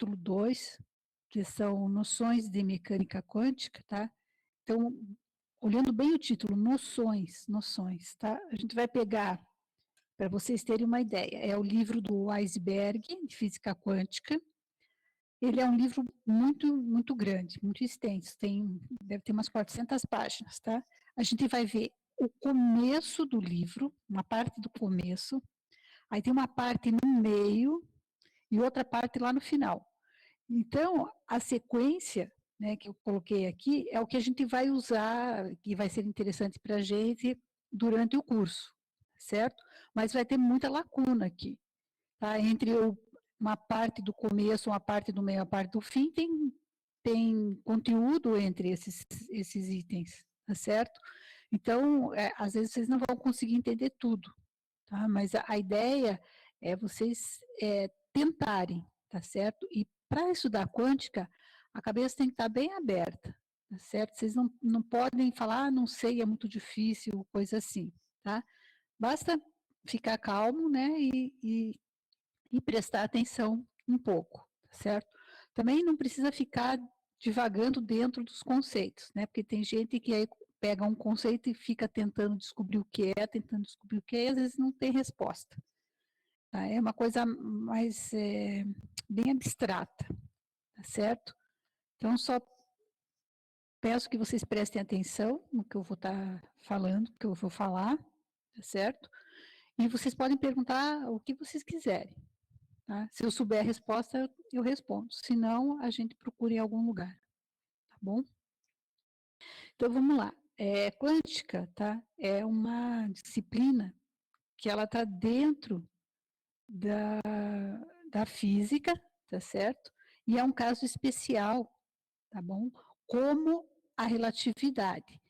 capítulo 2, que são noções de mecânica quântica, tá? Então, olhando bem o título, noções, tá? A gente vai pegar, para vocês terem uma ideia, é o livro do Weisberg, de Física Quântica. Ele é um livro muito grande, muito extenso, deve ter umas 400 páginas, tá? A gente vai ver o começo do livro, uma parte do começo, aí tem uma parte no meio e outra parte lá no final. Então, a sequência, né, que eu coloquei aqui é o que a gente vai usar, que vai ser interessante para a gente durante o curso, certo? Mas vai ter muita lacuna aqui, tá? Entre uma parte do começo, uma parte do meio, uma parte do fim, tem conteúdo entre esses itens, tá certo? Então, às vezes vocês não vão conseguir entender tudo, tá? Mas a ideia é vocês tentarem, tá certo? E para estudar quântica, a cabeça tem que estar bem aberta, tá certo? Vocês não podem falar, não sei, é muito difícil, coisa assim, tá? Basta ficar calmo, né, e prestar atenção um pouco, tá certo? Também não precisa ficar divagando dentro dos conceitos, né, porque tem gente que aí pega um conceito e fica tentando descobrir o que é, e às vezes não tem resposta. Tá? É uma coisa mais bem abstrata, tá certo? Então, só peço que vocês prestem atenção no que eu vou estar falando, que eu vou falar, tá certo? E vocês podem perguntar o que vocês quiserem, tá? Se eu souber a resposta, eu respondo. Se não, a gente procura em algum lugar, tá bom? Então, vamos lá. Quântica, tá? É uma disciplina que ela está dentro da física, tá certo? E é um caso especial, tá bom? Como a relatividade.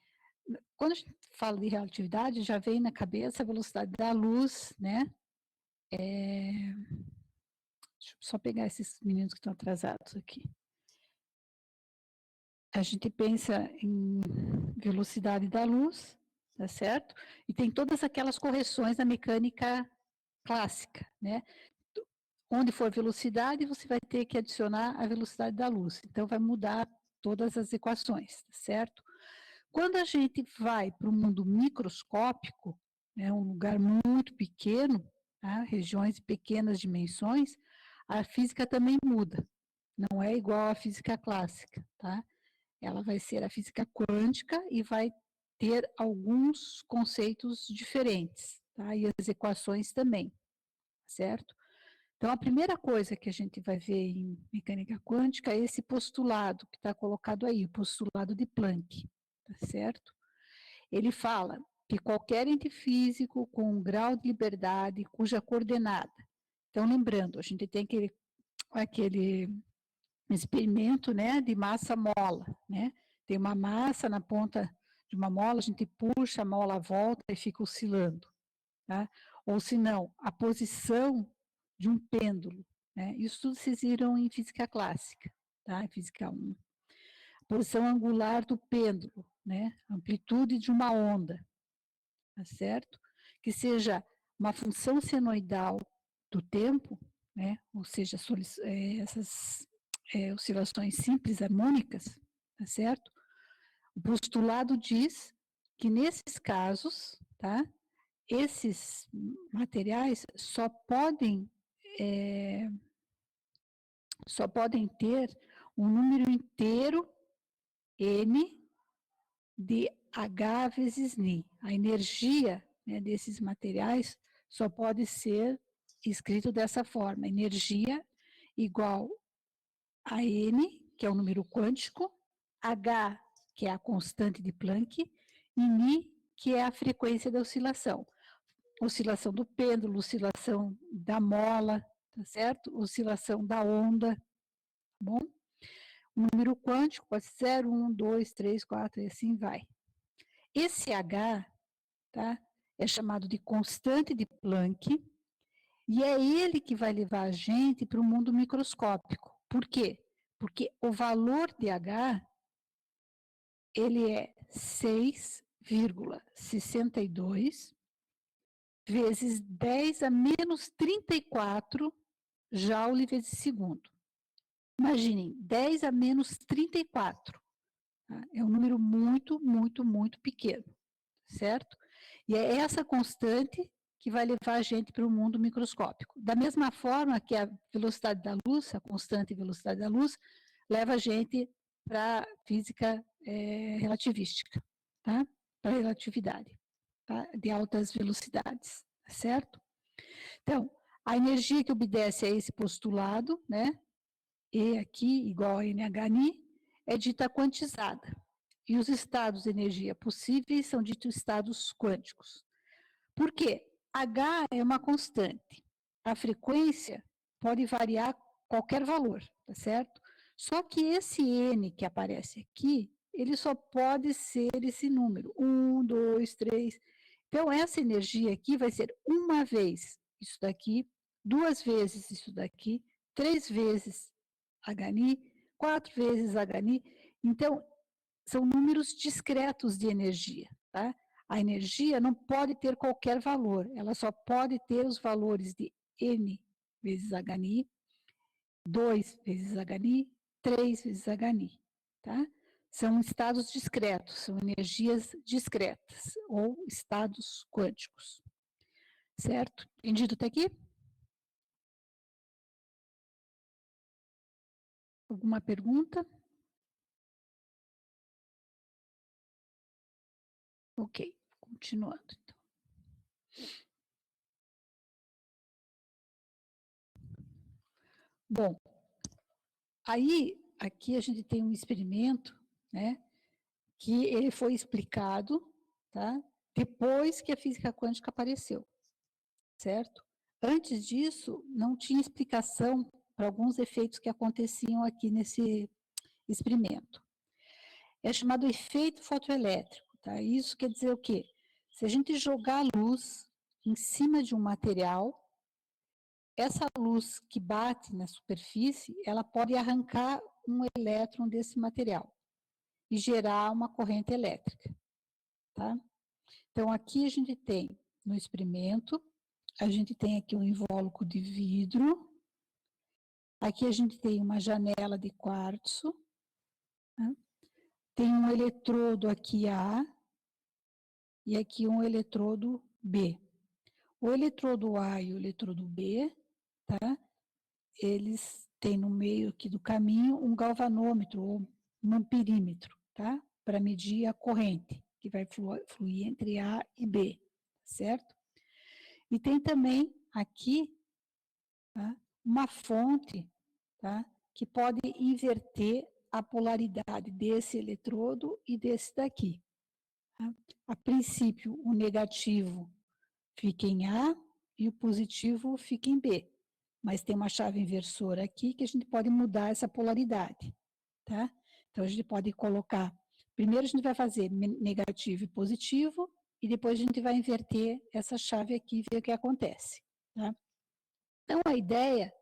Quando a gente fala de relatividade, já vem na cabeça a velocidade da luz, né? Deixa eu só pegar esses meninos que estão atrasados aqui. A gente pensa em velocidade da luz, tá certo? E tem todas aquelas correções da mecânica clássica, né? Onde for velocidade, você vai ter que adicionar a velocidade da luz. Então, vai mudar todas as equações, tá certo? Quando a gente vai para o mundo microscópico, né, um lugar muito pequeno, tá, regiões de pequenas dimensões, a física também muda. Não é igual à física clássica, tá? Ela vai ser a física quântica e vai ter alguns conceitos diferentes, tá? E as equações também, certo? Então, a primeira coisa que a gente vai ver em mecânica quântica é esse postulado que está colocado aí, o postulado de Planck, tá certo? Ele fala que qualquer ente físico com um grau de liberdade cuja coordenada, então lembrando, a gente tem aquele experimento, né, de massa-mola, né? Tem uma massa na ponta de uma mola, a gente puxa, a mola volta e fica oscilando, tá? Ou se não, a posição de um pêndulo, né? Isso tudo vocês viram em física clássica, tá? Em física 1. A posição angular do pêndulo, né? A amplitude de uma onda, tá certo? Que seja uma função senoidal do tempo, né? Ou seja, essas oscilações simples harmônicas, tá certo? O postulado diz que nesses casos, tá? Esses materiais só podem ter um número inteiro n de H vezes Ni. A energia, né, desses materiais só pode ser escrito dessa forma: energia igual a N, que é o número quântico, H, que é a constante de Planck, e Ni, que é a frequência da oscilação. Oscilação do pêndulo, oscilação da mola, tá certo? Oscilação da onda, tá bom? O número quântico pode ser 0, 1, 2, 3, 4 e assim vai. Esse H, tá, é chamado de constante de Planck, e é ele que vai levar a gente para o mundo microscópico. Por quê? Porque o valor de H, ele é 6,62 vezes 10 a menos 34 joule vezes segundo. Imaginem, 10 a menos 34. Tá? É um número muito, muito, muito pequeno, certo? E é essa constante que vai levar a gente para o mundo microscópico. Da mesma forma que a velocidade da luz, a constante velocidade da luz, leva a gente para a física relativística, tá? Para a relatividade, tá? De altas velocidades, certo? Então, a energia que obedece a esse postulado, né, E aqui igual a NHNI, é dita quantizada. E os estados de energia possíveis são ditos estados quânticos. Por quê? H é uma constante. A frequência pode variar qualquer valor, tá certo? Só que esse N que aparece aqui, ele só pode ser esse número, 1, 2, 3. Então, essa energia aqui vai ser uma vez isso daqui, duas vezes isso daqui, três vezes HNI, quatro vezes HNI. Então, são números discretos de energia, tá? A energia não pode ter qualquer valor, ela só pode ter os valores de N vezes HNI, 2 vezes HNI, 3 vezes HNI, tá? São estados discretos, são energias discretas, ou estados quânticos, certo? Entendido até aqui? Alguma pergunta? Ok, continuando então. Bom, aí, aqui a gente tem um experimento, né, que ele foi explicado, tá, depois que a física quântica apareceu, certo? Antes disso, não tinha explicação para alguns efeitos que aconteciam aqui nesse experimento. É chamado efeito fotoelétrico, tá? Isso quer dizer o quê? Se a gente jogar luz em cima de um material, essa luz que bate na superfície, ela pode arrancar um elétron desse material e gerar uma corrente elétrica, tá? Então, aqui a gente tem, no experimento, a gente tem aqui um invólucro de vidro, aqui a gente tem uma janela de quartzo, né? Tem um eletrodo aqui A e aqui um eletrodo B. O eletrodo A e o eletrodo B, tá? Eles têm no meio aqui do caminho um galvanômetro ou um amperímetro, tá? Para medir a corrente que vai fluir entre A e B, certo? E tem também aqui, tá, uma fonte, tá, que pode inverter a polaridade desse eletrodo e desse daqui. Tá? A princípio, o negativo fica em A e o positivo fica em B. Mas tem uma chave inversora aqui que a gente pode mudar essa polaridade, tá? Então, a gente pode colocar, primeiro a gente vai fazer negativo e positivo, e depois a gente vai inverter essa chave aqui e ver o que acontece, tá? Então, a ideia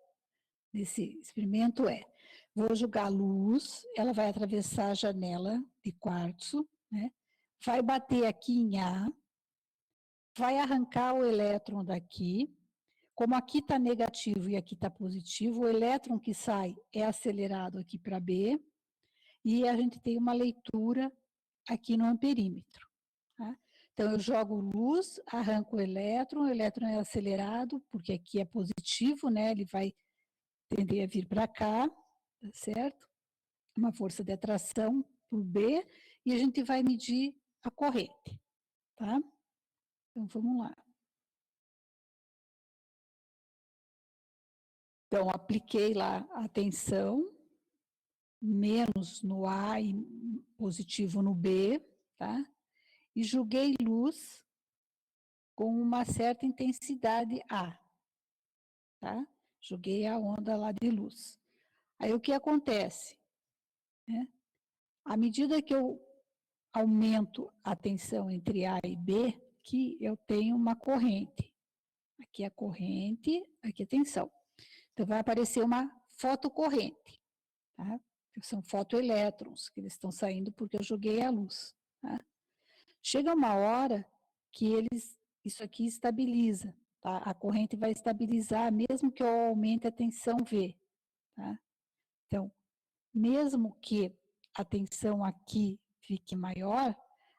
desse experimento é, vou jogar luz, ela vai atravessar a janela de quartzo, né? Vai bater aqui em A, vai arrancar o elétron daqui, como aqui está negativo e aqui está positivo, o elétron que sai é acelerado aqui para B, e a gente tem uma leitura aqui no amperímetro. Tá? Então, eu jogo luz, arranco o elétron é acelerado, porque aqui é positivo, né? Ele vai tender a vir para cá, tá certo? Uma força de atração por B, e a gente vai medir a corrente, tá? Então, vamos lá. Então, apliquei lá a tensão, menos no A e positivo no B, tá? E joguei luz com uma certa intensidade A, tá? Joguei a onda lá de luz. Aí o que acontece? Né? À medida que eu aumento a tensão entre A e B, aqui eu tenho uma corrente. Aqui é a corrente, aqui é a tensão. Então vai aparecer uma fotocorrente, tá? São fotoelétrons que eles estão saindo porque eu joguei a luz. Tá? Chega uma hora que isso aqui estabiliza, tá? A corrente vai estabilizar mesmo que eu aumente a tensão V, tá? Então, mesmo que a tensão aqui fique maior,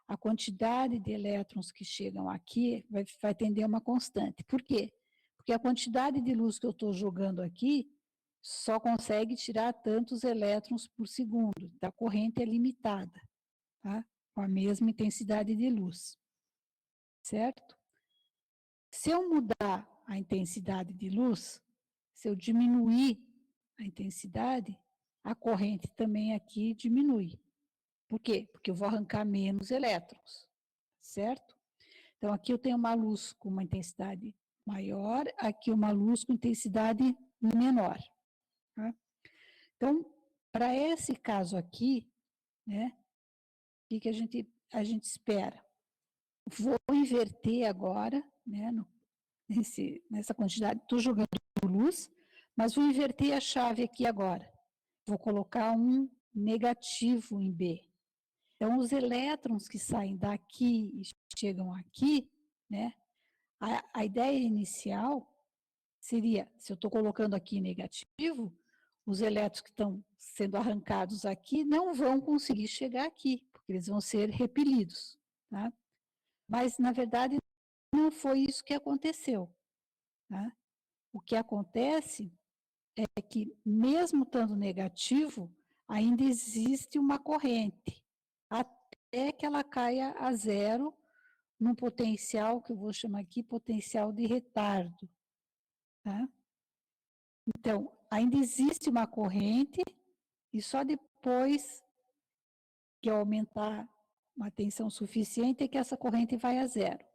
a quantidade de elétrons que chegam aqui vai tender a uma constante. Por quê? Porque a quantidade de luz que eu estou jogando aqui só consegue tirar tantos elétrons por segundo. A corrente é limitada, tá? Com a mesma intensidade de luz, certo? Se eu mudar a intensidade de luz, se eu diminuir a intensidade, a corrente também aqui diminui. Por quê? Porque eu vou arrancar menos elétrons, certo? Então, aqui eu tenho uma luz com uma intensidade maior, aqui uma luz com intensidade menor. Tá? Então, para esse caso aqui, né, o que a gente espera? Vou inverter agora, né, nessa quantidade, estou jogando luz, mas vou inverter a chave aqui agora. Vou colocar um negativo em B. Então, os elétrons que saem daqui e chegam aqui, né, a ideia inicial seria, se eu estou colocando aqui negativo, os elétrons que estão sendo arrancados aqui não vão conseguir chegar aqui, porque eles vão ser repelidos. Tá? Mas, na verdade, não foi isso que aconteceu. Tá? O que acontece é que, mesmo estando negativo, ainda existe uma corrente, até que ela caia a zero num potencial, que eu vou chamar aqui potencial de retardo. Tá? Então, ainda existe uma corrente, e só depois que eu aumentar uma tensão suficiente é que essa corrente vai a zero.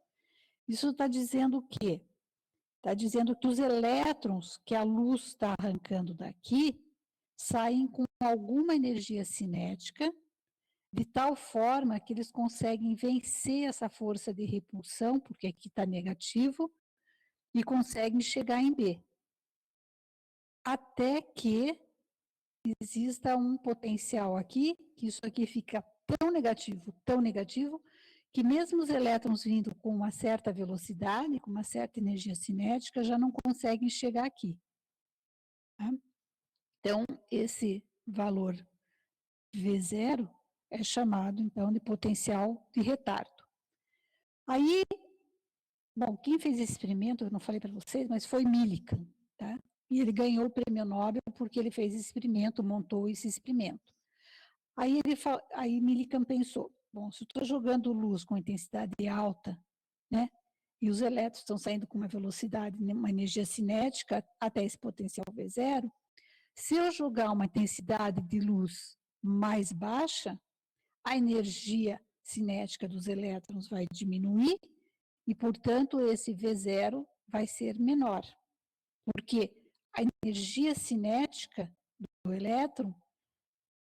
Isso está dizendo o quê? Está dizendo que os elétrons que a luz está arrancando daqui saem com alguma energia cinética, de tal forma que eles conseguem vencer essa força de repulsão, porque aqui está negativo, e conseguem chegar em B. Até que exista um potencial aqui, que isso aqui fica tão negativo, que mesmo os elétrons vindo com uma certa velocidade, com uma certa energia cinética, já não conseguem chegar aqui. Tá? Então, esse valor V0 é chamado, então, de potencial de retardo. Aí, bom, quem fez esse experimento, eu não falei para vocês, mas foi Millikan, tá? E ele ganhou o prêmio Nobel porque ele fez esse experimento, montou esse experimento. Aí Millikan pensou, bom, se eu estou jogando luz com intensidade alta, né, e os elétrons estão saindo com uma velocidade, uma energia cinética até esse potencial V0, se eu jogar uma intensidade de luz mais baixa, a energia cinética dos elétrons vai diminuir e, portanto, esse V0 vai ser menor. Porque a energia cinética do elétron,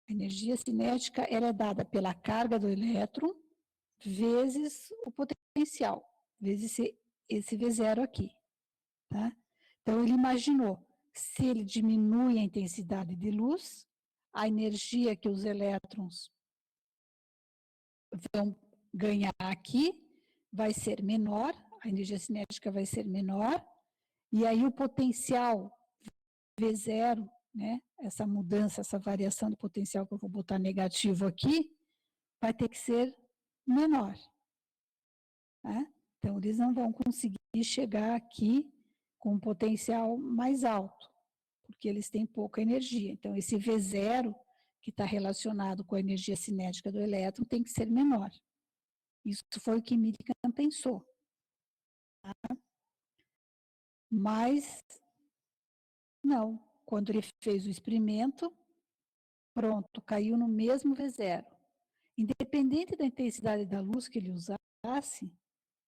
a energia cinética ela é dada pela carga do elétron vezes o potencial, vezes esse V0 aqui. Tá? Então, ele imaginou, se ele diminui a intensidade de luz, a energia que os elétrons vão ganhar aqui vai ser menor, a energia cinética vai ser menor, e aí o potencial V0, né, essa mudança, essa variação de potencial que eu vou botar negativo aqui, vai ter que ser menor. Tá? Então, eles não vão conseguir chegar aqui com um potencial mais alto, porque eles têm pouca energia. Então, esse V0, que está relacionado com a energia cinética do elétron, tem que ser menor. Isso foi o que Millikan pensou. Tá? Mas, não. Quando ele fez o experimento, pronto, caiu no mesmo V0. Independente da intensidade da luz que ele usasse,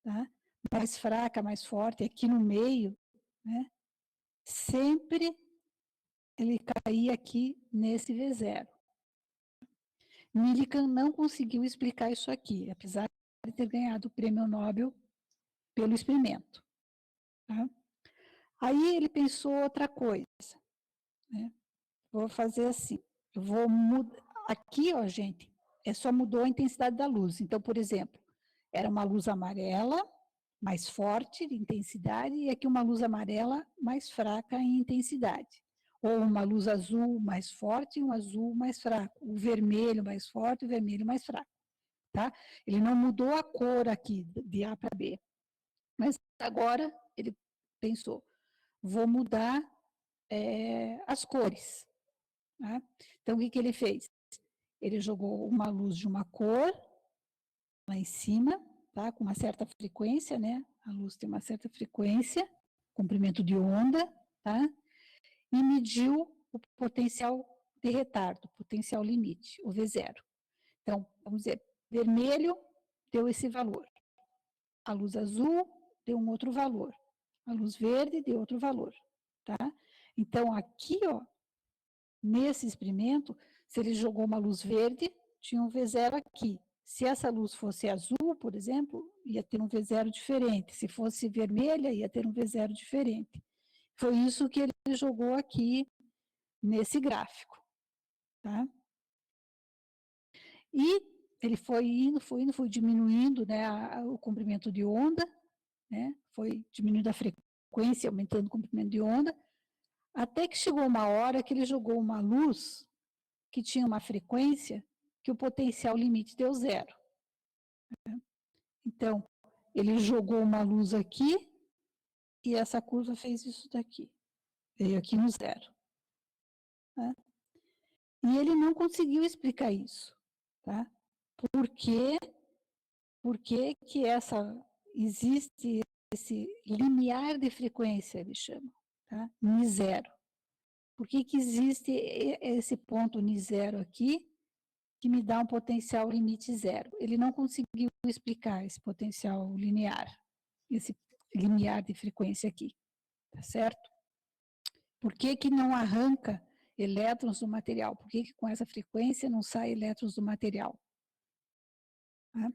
tá? Mais fraca, mais forte, aqui no meio, né? Sempre ele caía aqui nesse V0. Millikan não conseguiu explicar isso aqui, apesar de ter ganhado o prêmio Nobel pelo experimento. Tá? Aí ele pensou outra coisa. Né? Vou fazer assim, eu vou mudar, aqui, ó, gente, só mudou a intensidade da luz. Então, por exemplo, era uma luz amarela, mais forte de intensidade, e aqui uma luz amarela mais fraca em intensidade. ou uma luz azul mais forte e um azul mais fraco, o vermelho mais forte e o vermelho mais fraco, tá? Ele não mudou a cor aqui, de A para B, mas agora ele pensou, vou mudar as cores, tá? Então, o que ele fez? Ele jogou uma luz de uma cor lá em cima, tá? Com uma certa frequência, né? A luz tem uma certa frequência, comprimento de onda, tá? E mediu o potencial de retardo, potencial limite, o V0. Então, vamos dizer, vermelho deu esse valor. A luz azul deu um outro valor. A luz verde deu outro valor, tá? Então, aqui, ó, nesse experimento, se ele jogou uma luz verde, tinha um V0 aqui. Se essa luz fosse azul, por exemplo, ia ter um V0 diferente. Se fosse vermelha, ia ter um V0 diferente. Foi isso que ele jogou aqui nesse gráfico, tá? E ele foi indo, foi diminuindo, né, o comprimento de onda, né, foi diminuindo a frequência, aumentando o comprimento de onda, até que chegou uma hora que ele jogou uma luz que tinha uma frequência que o potencial limite deu 0. Então, ele jogou uma luz aqui e essa curva fez isso daqui, veio aqui no 0. Tá? E ele não conseguiu explicar isso, tá? Por quê? Por que que existe esse limiar de frequência, ele chama, tá? Ni zero. Por que que existe esse ponto Ni zero aqui, que me dá um potencial limite zero? Ele não conseguiu explicar esse potencial linear, esse limiar de frequência aqui, tá certo? Por que que não arranca elétrons do material? Por que que com essa frequência não sai elétrons do material? Tá?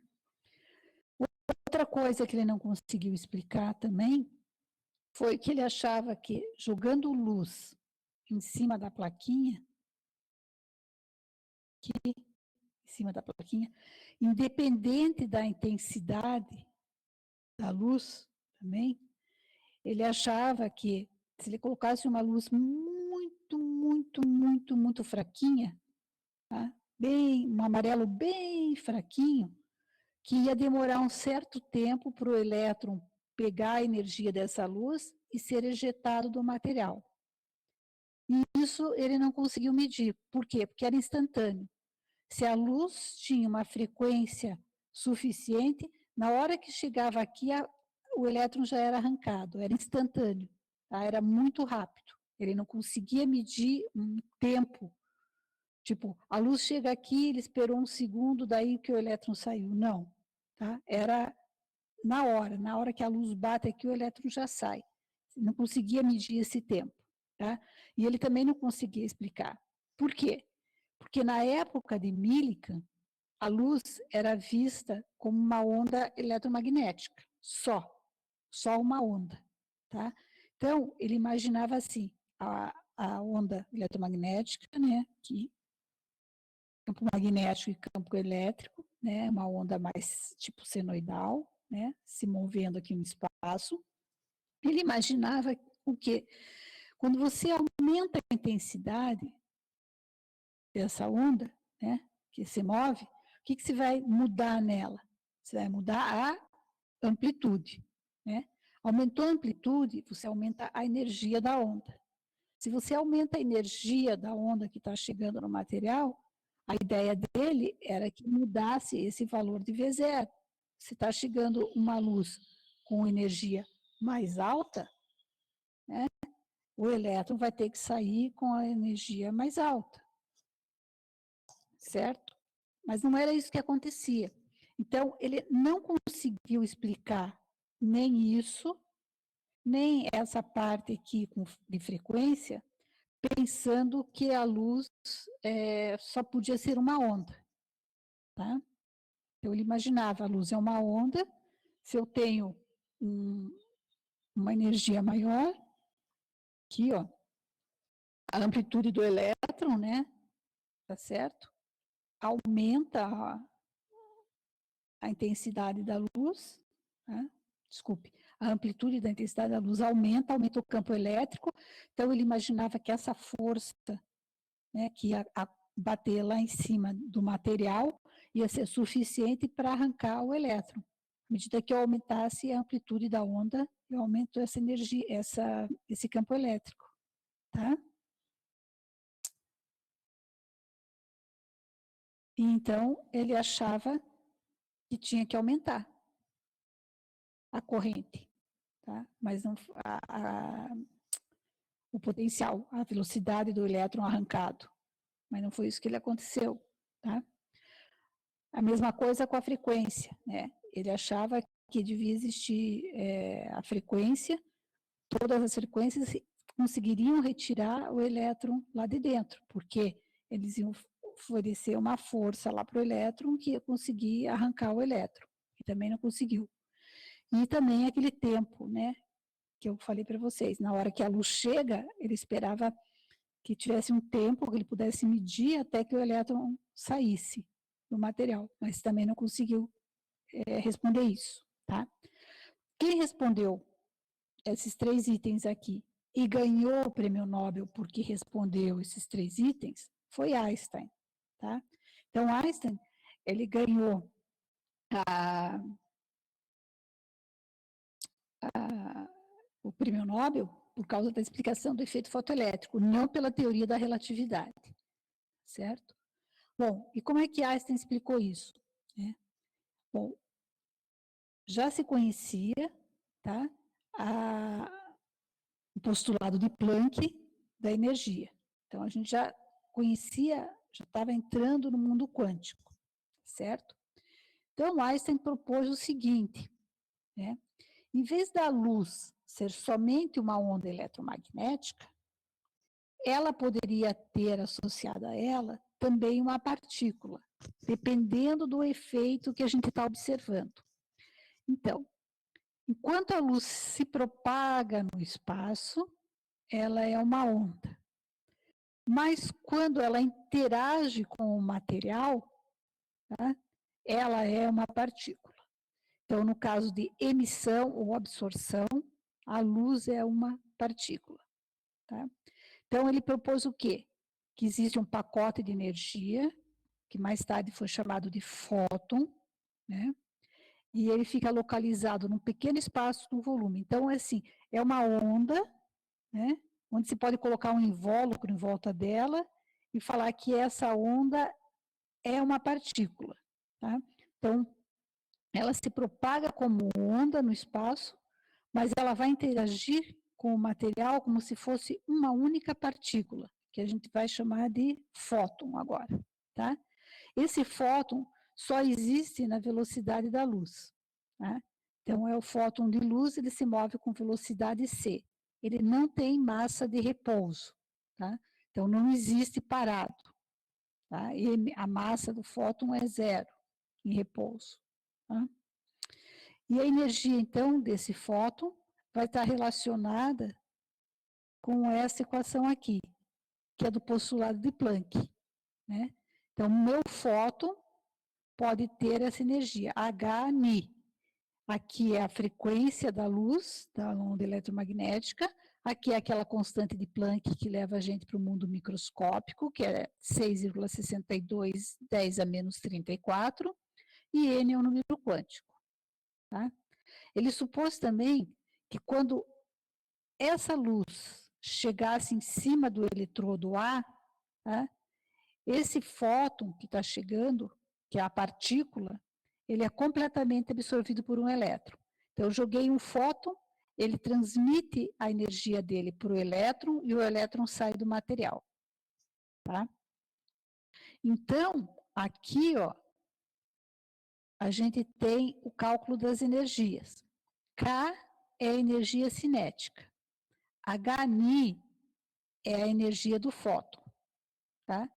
Outra coisa que ele não conseguiu explicar também foi que ele achava que jogando luz em cima da plaquinha, aqui, em cima da plaquinha, independente da intensidade da luz também, ele achava que se ele colocasse uma luz muito fraquinha, tá? Bem, um amarelo bem fraquinho, que ia demorar um certo tempo para o elétron pegar a energia dessa luz e ser ejetado do material. E isso ele não conseguiu medir. Por quê? Porque era instantâneo. Se a luz tinha uma frequência suficiente, na hora que chegava aqui, o elétron já era arrancado, era instantâneo, tá? Era muito rápido. Ele não conseguia medir um tempo. Tipo, a luz chega aqui, ele esperou um segundo, daí que o elétron saiu. Não, tá? Era na hora que a luz bate aqui, o elétron já sai. Não conseguia medir esse tempo, tá? E ele também não conseguia explicar. Por quê? Porque na época de Millikan, a luz era vista como uma onda eletromagnética, só uma onda, tá? Então, ele imaginava assim, a onda eletromagnética, né, que campo magnético e campo elétrico, né, uma onda mais tipo senoidal, né, se movendo aqui no espaço. Ele imaginava o quê? Quando você aumenta a intensidade dessa onda, né, que se move, o que você vai mudar nela? Você vai mudar a amplitude, né? Aumentou a amplitude, você aumenta a energia da onda. Se você aumenta a energia da onda que está chegando no material, a ideia dele era que mudasse esse valor de V0. Se está chegando uma luz com energia mais alta, né, o elétron vai ter que sair com a energia mais alta, certo? Mas não era isso que acontecia. Então, ele não conseguiu explicar nem isso, nem essa parte aqui de frequência, pensando que a luz só podia ser uma onda, tá? Então, ele imaginava, a luz é uma onda, se eu tenho uma energia maior, aqui, ó, a amplitude do elétron, né, tá certo? Aumenta a intensidade da luz, tá? Desculpe, a amplitude da intensidade da luz aumenta o campo elétrico, então ele imaginava que essa força, né, que ia bater lá em cima do material, ia ser suficiente para arrancar o elétron. À medida que eu aumentasse a amplitude da onda, eu aumento essa energia, esse campo elétrico, tá? E então, ele achava que tinha que aumentar a corrente, tá? Mas não, o potencial, a velocidade do elétron arrancado. Mas não foi isso que ele aconteceu, tá? A mesma coisa com a frequência, né? Ele achava que devia existir a frequência, todas as frequências conseguiriam retirar o elétron lá de dentro, porque eles iam oferecer uma força lá para o elétron que ia conseguir arrancar o elétron, e também não conseguiu. E também aquele tempo, né, que eu falei para vocês, na hora que a luz chega, ele esperava que tivesse um tempo que ele pudesse medir até que o elétron saísse do material, mas também não conseguiu responder isso, tá? Quem respondeu esses 3 itens aqui e ganhou o prêmio Nobel porque respondeu esses 3 itens foi Einstein, tá? Então, Einstein, ele ganhou o prêmio Nobel por causa da explicação do efeito fotoelétrico, não pela teoria da relatividade, certo? Bom, e como é que Einstein explicou isso? Bom, já se conhecia, tá, o postulado de Planck da energia. Então, a gente já conhecia, já estava entrando no mundo quântico, certo? Então, Einstein propôs o seguinte, né? Em vez da luz ser somente uma onda eletromagnética, ela poderia ter associada a ela também uma partícula, dependendo do efeito que a gente está observando. Então, enquanto a luz se propaga no espaço, ela é uma onda. Mas quando ela interage com o material, tá, ela é uma partícula. Então, no caso de emissão ou absorção, a luz é uma partícula. Tá? Então, ele propôs o quê? Que existe um pacote de energia, que mais tarde foi chamado de fóton, né? E ele fica localizado num pequeno espaço no volume. Então, assim, é uma onda, né? Onde se pode colocar um invólucro em volta dela e falar que essa onda é uma partícula, tá? Então, ela se propaga como onda no espaço, mas ela vai interagir com o material como se fosse uma única partícula, que a gente vai chamar de fóton agora, tá? Esse fóton só existe na velocidade da luz, tá? Então, é o fóton de luz, ele se move com velocidade c. Ele não tem massa de repouso, tá? Então, não existe parado, tá? E a massa do fóton é 0 em repouso, tá? E a energia, então, desse fóton vai estar relacionada com essa equação aqui, que é do postulado de Planck, né? Então, meu fóton pode ter essa energia, Hν. Aqui é a frequência da luz, da onda eletromagnética, aqui é aquela constante de Planck que leva a gente para o mundo microscópico, que é 6,62 10 a menos 34, e N é um número quântico. Tá? Ele supôs também que quando essa luz chegasse em cima do eletrodo A, tá? Esse fóton que está chegando, que é a partícula, ele é completamente absorvido por um elétron. Então, eu joguei um fóton, ele transmite a energia dele para o elétron e o elétron sai do material. Tá? Então, aqui, ó, a gente tem o cálculo das energias. K é a energia cinética. Hν é a energia do fóton. Tá?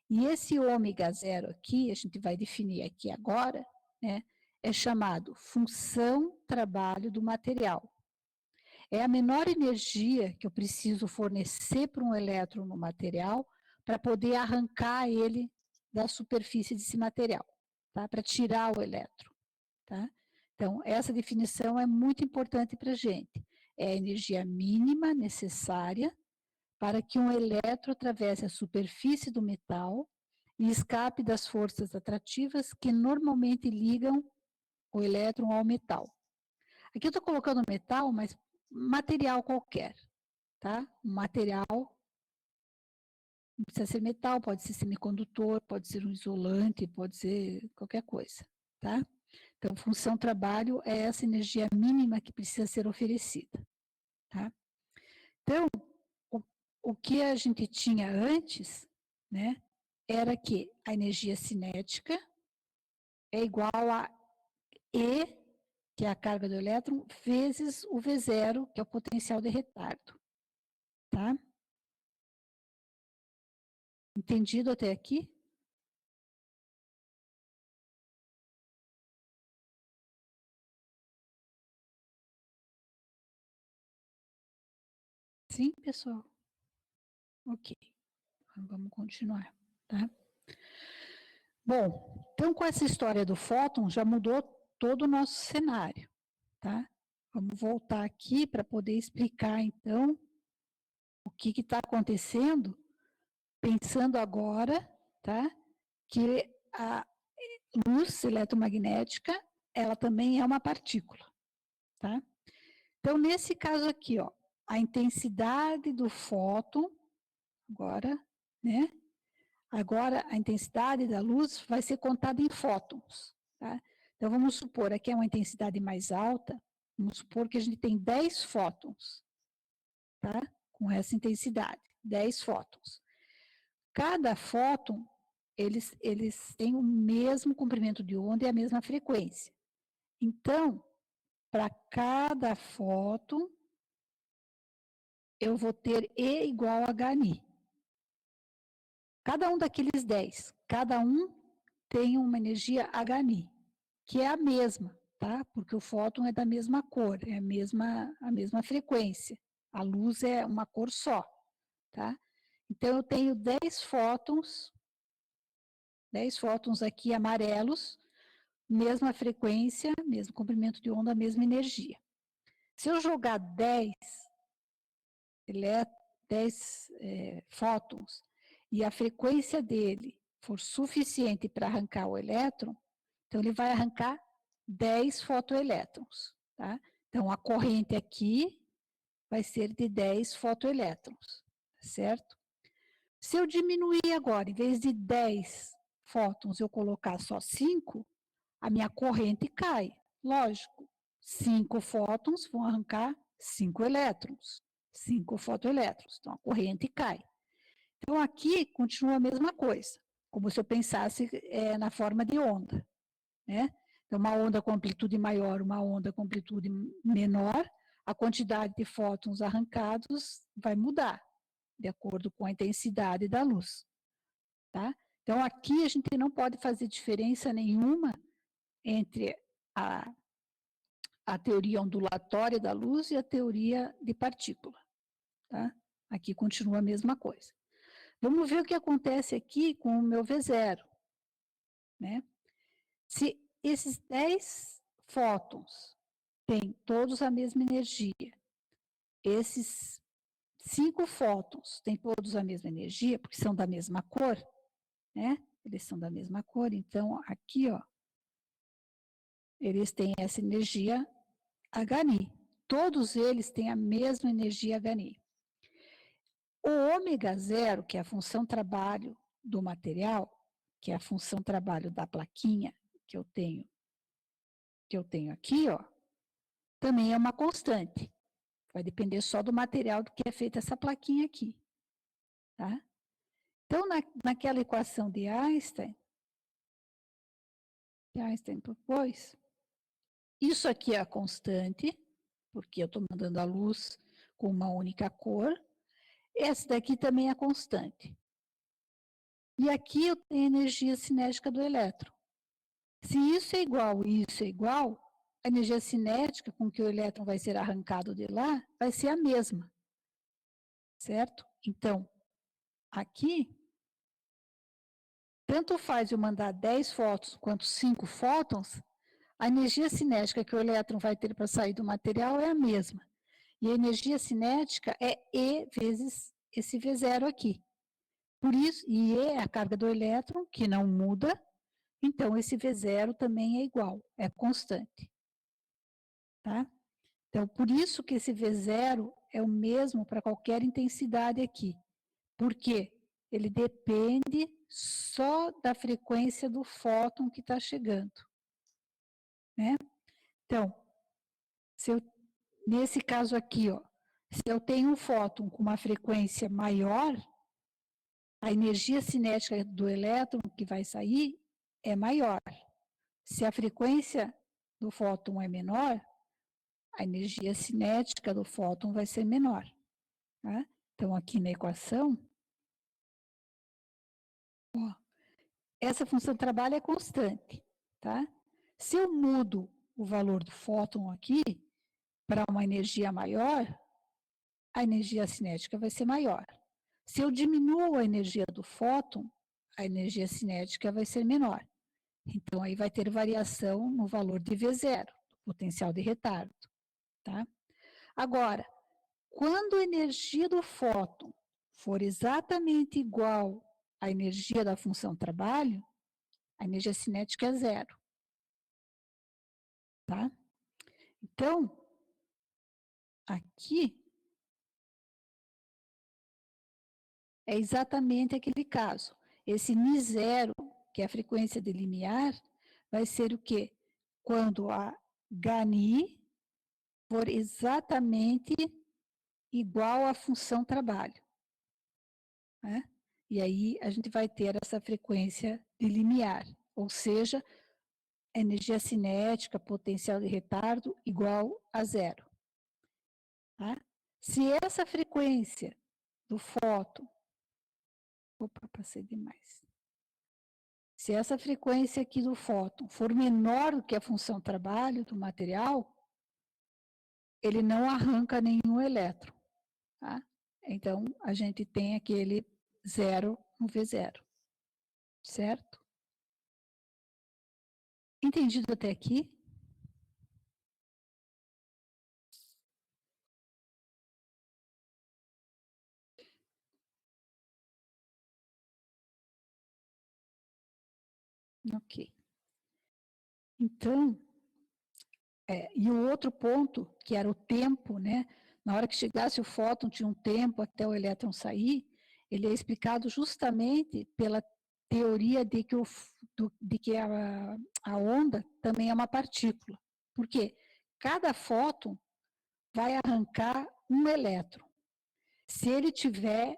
E esse ômega zero aqui, a gente vai definir aqui agora, né, é chamado função trabalho do material. É a menor energia que eu preciso fornecer para um elétron no material para poder arrancar ele da superfície desse material, tá? Para tirar o elétron, tá? Então, essa definição é muito importante para a gente. É a energia mínima necessária para que um elétron atravesse a superfície do metal e escape das forças atrativas que normalmente ligam o elétron ao metal. Aqui eu estou colocando metal, mas material qualquer, tá? Um material, não precisa ser metal, pode ser semicondutor, pode ser um isolante, pode ser qualquer coisa, tá? Então, função trabalho é essa energia mínima que precisa ser oferecida, tá? Então, o que a gente tinha antes, né, era que a energia cinética é igual a E, que é a carga do elétron, vezes o V0, que é o potencial de retardo, tá? Entendido até aqui? Sim, pessoal? Ok, vamos continuar, tá? Bom, então com essa história do fóton já mudou todo o nosso cenário, tá? Vamos voltar aqui para poder explicar, então, o que está acontecendo, pensando agora, tá? Que a luz eletromagnética, ela também é uma partícula, tá? Então, nesse caso aqui, ó, a intensidade do fóton, agora, né? Agora, a intensidade da luz vai ser contada em fótons, tá? Então, vamos supor, aqui é uma intensidade mais alta, vamos supor que a gente tem 10 fótons, tá? Com essa intensidade, 10 fótons. Cada fóton, eles têm o mesmo comprimento de onda e a mesma frequência. Então, para cada fóton, eu vou ter E igual a HNI. Cada um daqueles 10, cada um tem uma energia HNI, que é a mesma, tá? Porque o fóton é da mesma cor, é a mesma frequência. A luz é uma cor só, tá? Então, eu tenho 10 fótons aqui amarelos, mesma frequência, mesmo comprimento de onda, mesma energia. Se eu jogar 10 fótons e a frequência dele for suficiente para arrancar o elétron, então ele vai arrancar 10 fotoelétrons, tá? Então a corrente aqui vai ser de 10 fotoelétrons, certo? Se eu diminuir agora, em vez de 10 fótons, eu colocar só 5, a minha corrente cai. Lógico, 5 fótons vão arrancar 5 elétrons, 5 fotoelétrons. Então, a corrente cai. Então, aqui continua a mesma coisa, como se eu pensasse na forma de onda, né? Então, uma onda com amplitude maior, uma onda com amplitude menor, a quantidade de fótons arrancados vai mudar, de acordo com a intensidade da luz, tá? Então, aqui a gente não pode fazer diferença nenhuma entre a teoria ondulatória da luz e a teoria de partícula, tá? Aqui continua a mesma coisa. Vamos ver o que acontece aqui com o meu V0, né? Se esses 10 fótons têm todos a mesma energia, esses 5 fótons têm todos a mesma energia, porque são da mesma cor, né? Eles são da mesma cor, então aqui, ó, eles têm essa energia HNI. Todos eles têm a mesma energia HNI. O ômega zero, que é a função trabalho do material, que é a função trabalho da plaquinha que eu tenho aqui, ó, também é uma constante. Vai depender só do material do que é feita essa plaquinha aqui, tá? Então, naquela equação de Einstein, que Einstein propôs, isso aqui é a constante, porque eu estou mandando a luz com uma única cor. Essa daqui também é a constante. E aqui eu tenho a energia cinética do elétron. Se isso é igual e isso é igual, a energia cinética com que o elétron vai ser arrancado de lá vai ser a mesma, certo? Então, aqui, tanto faz eu mandar 10 fótons quanto 5 fótons, A energia cinética que o elétron vai ter para sair do material é a mesma. E a energia cinética é E vezes esse V0 aqui. Por isso, e E é a carga do elétron, que não muda, então esse V0 também é igual, é constante. Tá? Então, por isso que esse V0 é o mesmo para qualquer intensidade aqui. Por quê? Ele depende só da frequência do fóton que está chegando. Né? Então, nesse caso aqui, ó, se eu tenho um fóton com uma frequência maior, a energia cinética do elétron que vai sair é maior. Se a frequência do fóton é menor, a energia cinética do fóton vai ser menor. Tá? Então, aqui na equação, ó, essa função de trabalho é constante. Tá? Se eu mudo o valor do fóton aqui para uma energia maior, a energia cinética vai ser maior. Se eu diminuo a energia do fóton, a energia cinética vai ser menor. Então, aí vai ter variação no valor de V0, do potencial de retardo. Tá? Agora, quando a energia do fóton for exatamente igual à energia da função trabalho, a energia cinética é zero. Tá? Então, aqui é exatamente aquele caso. Esse μ0, que é a frequência de limiar, vai ser o quê? Quando a Hni for exatamente igual à função trabalho. Né? E aí a gente vai ter essa frequência de limiar, ou seja, energia cinética, potencial de retardo igual a zero. Tá? Se essa frequência do fóton, opa, passei demais. Se essa frequência aqui do fóton for menor do que a função trabalho do material, ele não arranca nenhum elétron. Tá? Então, a gente tem aquele zero no V0. Certo? Entendido até aqui? Ok. Então, e o outro ponto, que era o tempo, né? Na hora que chegasse o fóton, tinha um tempo até o elétron sair, ele é explicado justamente pela teoria de que, a onda também é uma partícula. Por quê? Cada fóton vai arrancar um elétron, se ele tiver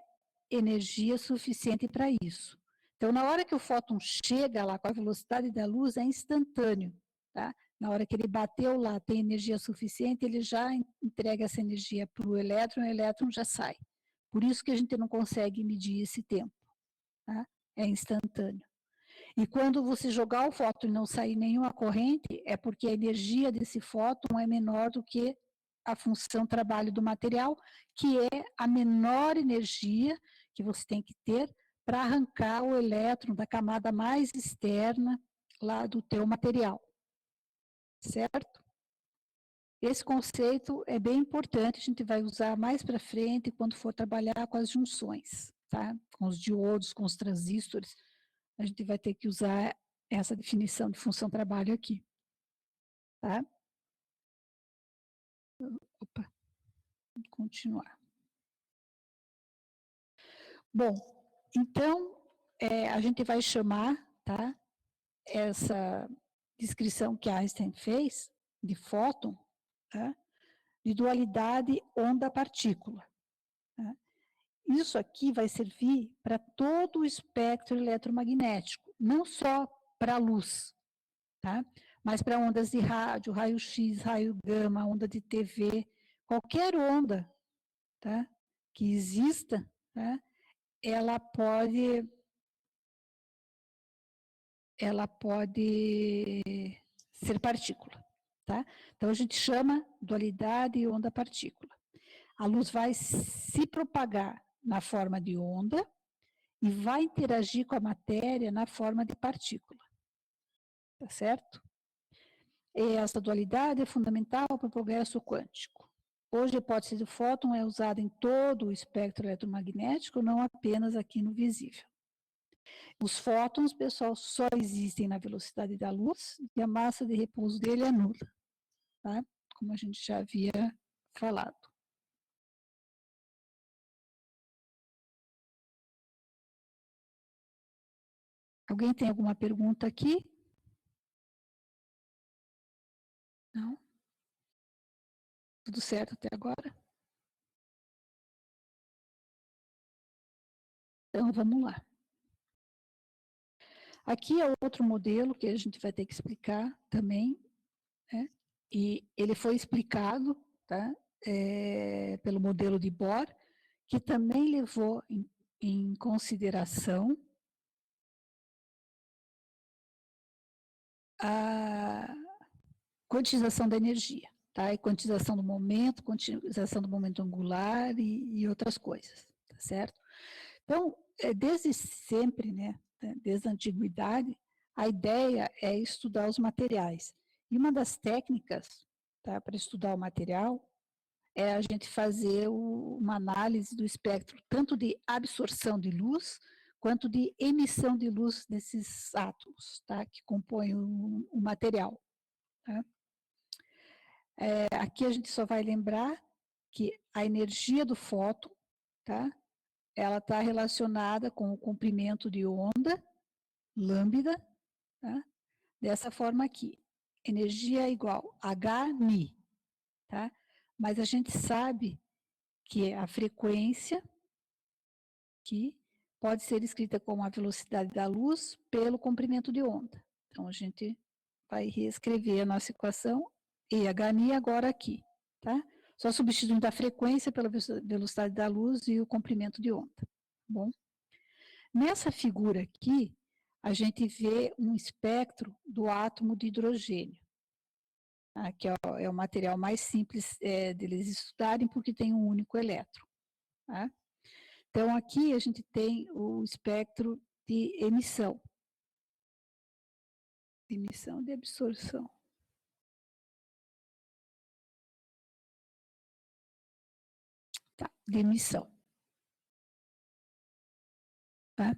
energia suficiente para isso. Então, na hora que o fóton chega lá com a velocidade da luz, é instantâneo. Tá? Na hora que ele bateu lá, tem energia suficiente, ele já entrega essa energia para o elétron já sai. Por isso que a gente não consegue medir esse tempo. Tá? É instantâneo. E quando você jogar o fóton e não sair nenhuma corrente, é porque a energia desse fóton é menor do que a função trabalho do material, que é a menor energia que você tem que ter para arrancar o elétron da camada mais externa lá do teu material. Certo? Esse conceito é bem importante, a gente vai usar mais para frente quando for trabalhar com as junções, tá? Com os diodos, com os transistores, a gente vai ter que usar essa definição de função trabalho aqui. Tá? Opa, vamos continuar. Bom, então, a gente vai chamar, tá, essa descrição que Einstein fez de fóton, tá, de dualidade onda-partícula. Tá? Isso aqui vai servir para todo o espectro eletromagnético, não só para a luz, tá? Mas para ondas de rádio, raio-x, raio gama, onda de TV, qualquer onda, tá? Que exista, tá? ela pode ser partícula. Tá? Então, a gente chama dualidade onda-partícula. A luz vai se propagar na forma de onda e vai interagir com a matéria na forma de partícula. Tá certo? E essa dualidade é fundamental para o progresso quântico. Hoje, a hipótese do fóton é usada em todo o espectro eletromagnético, não apenas aqui no visível. Os fótons, pessoal, só existem na velocidade da luz e a massa de repouso dele é nula, tá? Como a gente já havia falado. Alguém tem alguma pergunta aqui? Não? Tudo certo até agora? Então, vamos lá. Aqui é outro modelo que a gente vai ter que explicar também, né? E ele foi explicado, tá? Pelo modelo de Bohr, que também levou em consideração a quantização da energia, tá? E quantização do momento, quantização do momento angular e outras coisas, tá certo? Então, desde sempre, né, desde a antiguidade, a ideia é estudar os materiais. E uma das técnicas, tá, para estudar o material é a gente fazer uma análise do espectro, tanto de absorção de luz, quanto de emissão de luz desses átomos, tá, que compõem o material. Tá? Aqui a gente só vai lembrar que a energia do fóton, tá, ela está relacionada com o comprimento de onda, lambda, tá, dessa forma aqui. Energia igual Hν, tá? Mas a gente sabe que a frequência aqui pode ser escrita como a velocidade da luz pelo comprimento de onda. Então, a gente vai reescrever a nossa equação EHν agora aqui, tá? Só substituindo a frequência pela velocidade da luz e o comprimento de onda, tá bom? Nessa figura aqui, a gente vê um espectro do átomo de hidrogênio, tá? Que é o material mais simples deles estudarem, porque tem um único elétron, tá? Então, aqui a gente tem o espectro de emissão de absorção. Tá, de emissão. Tá?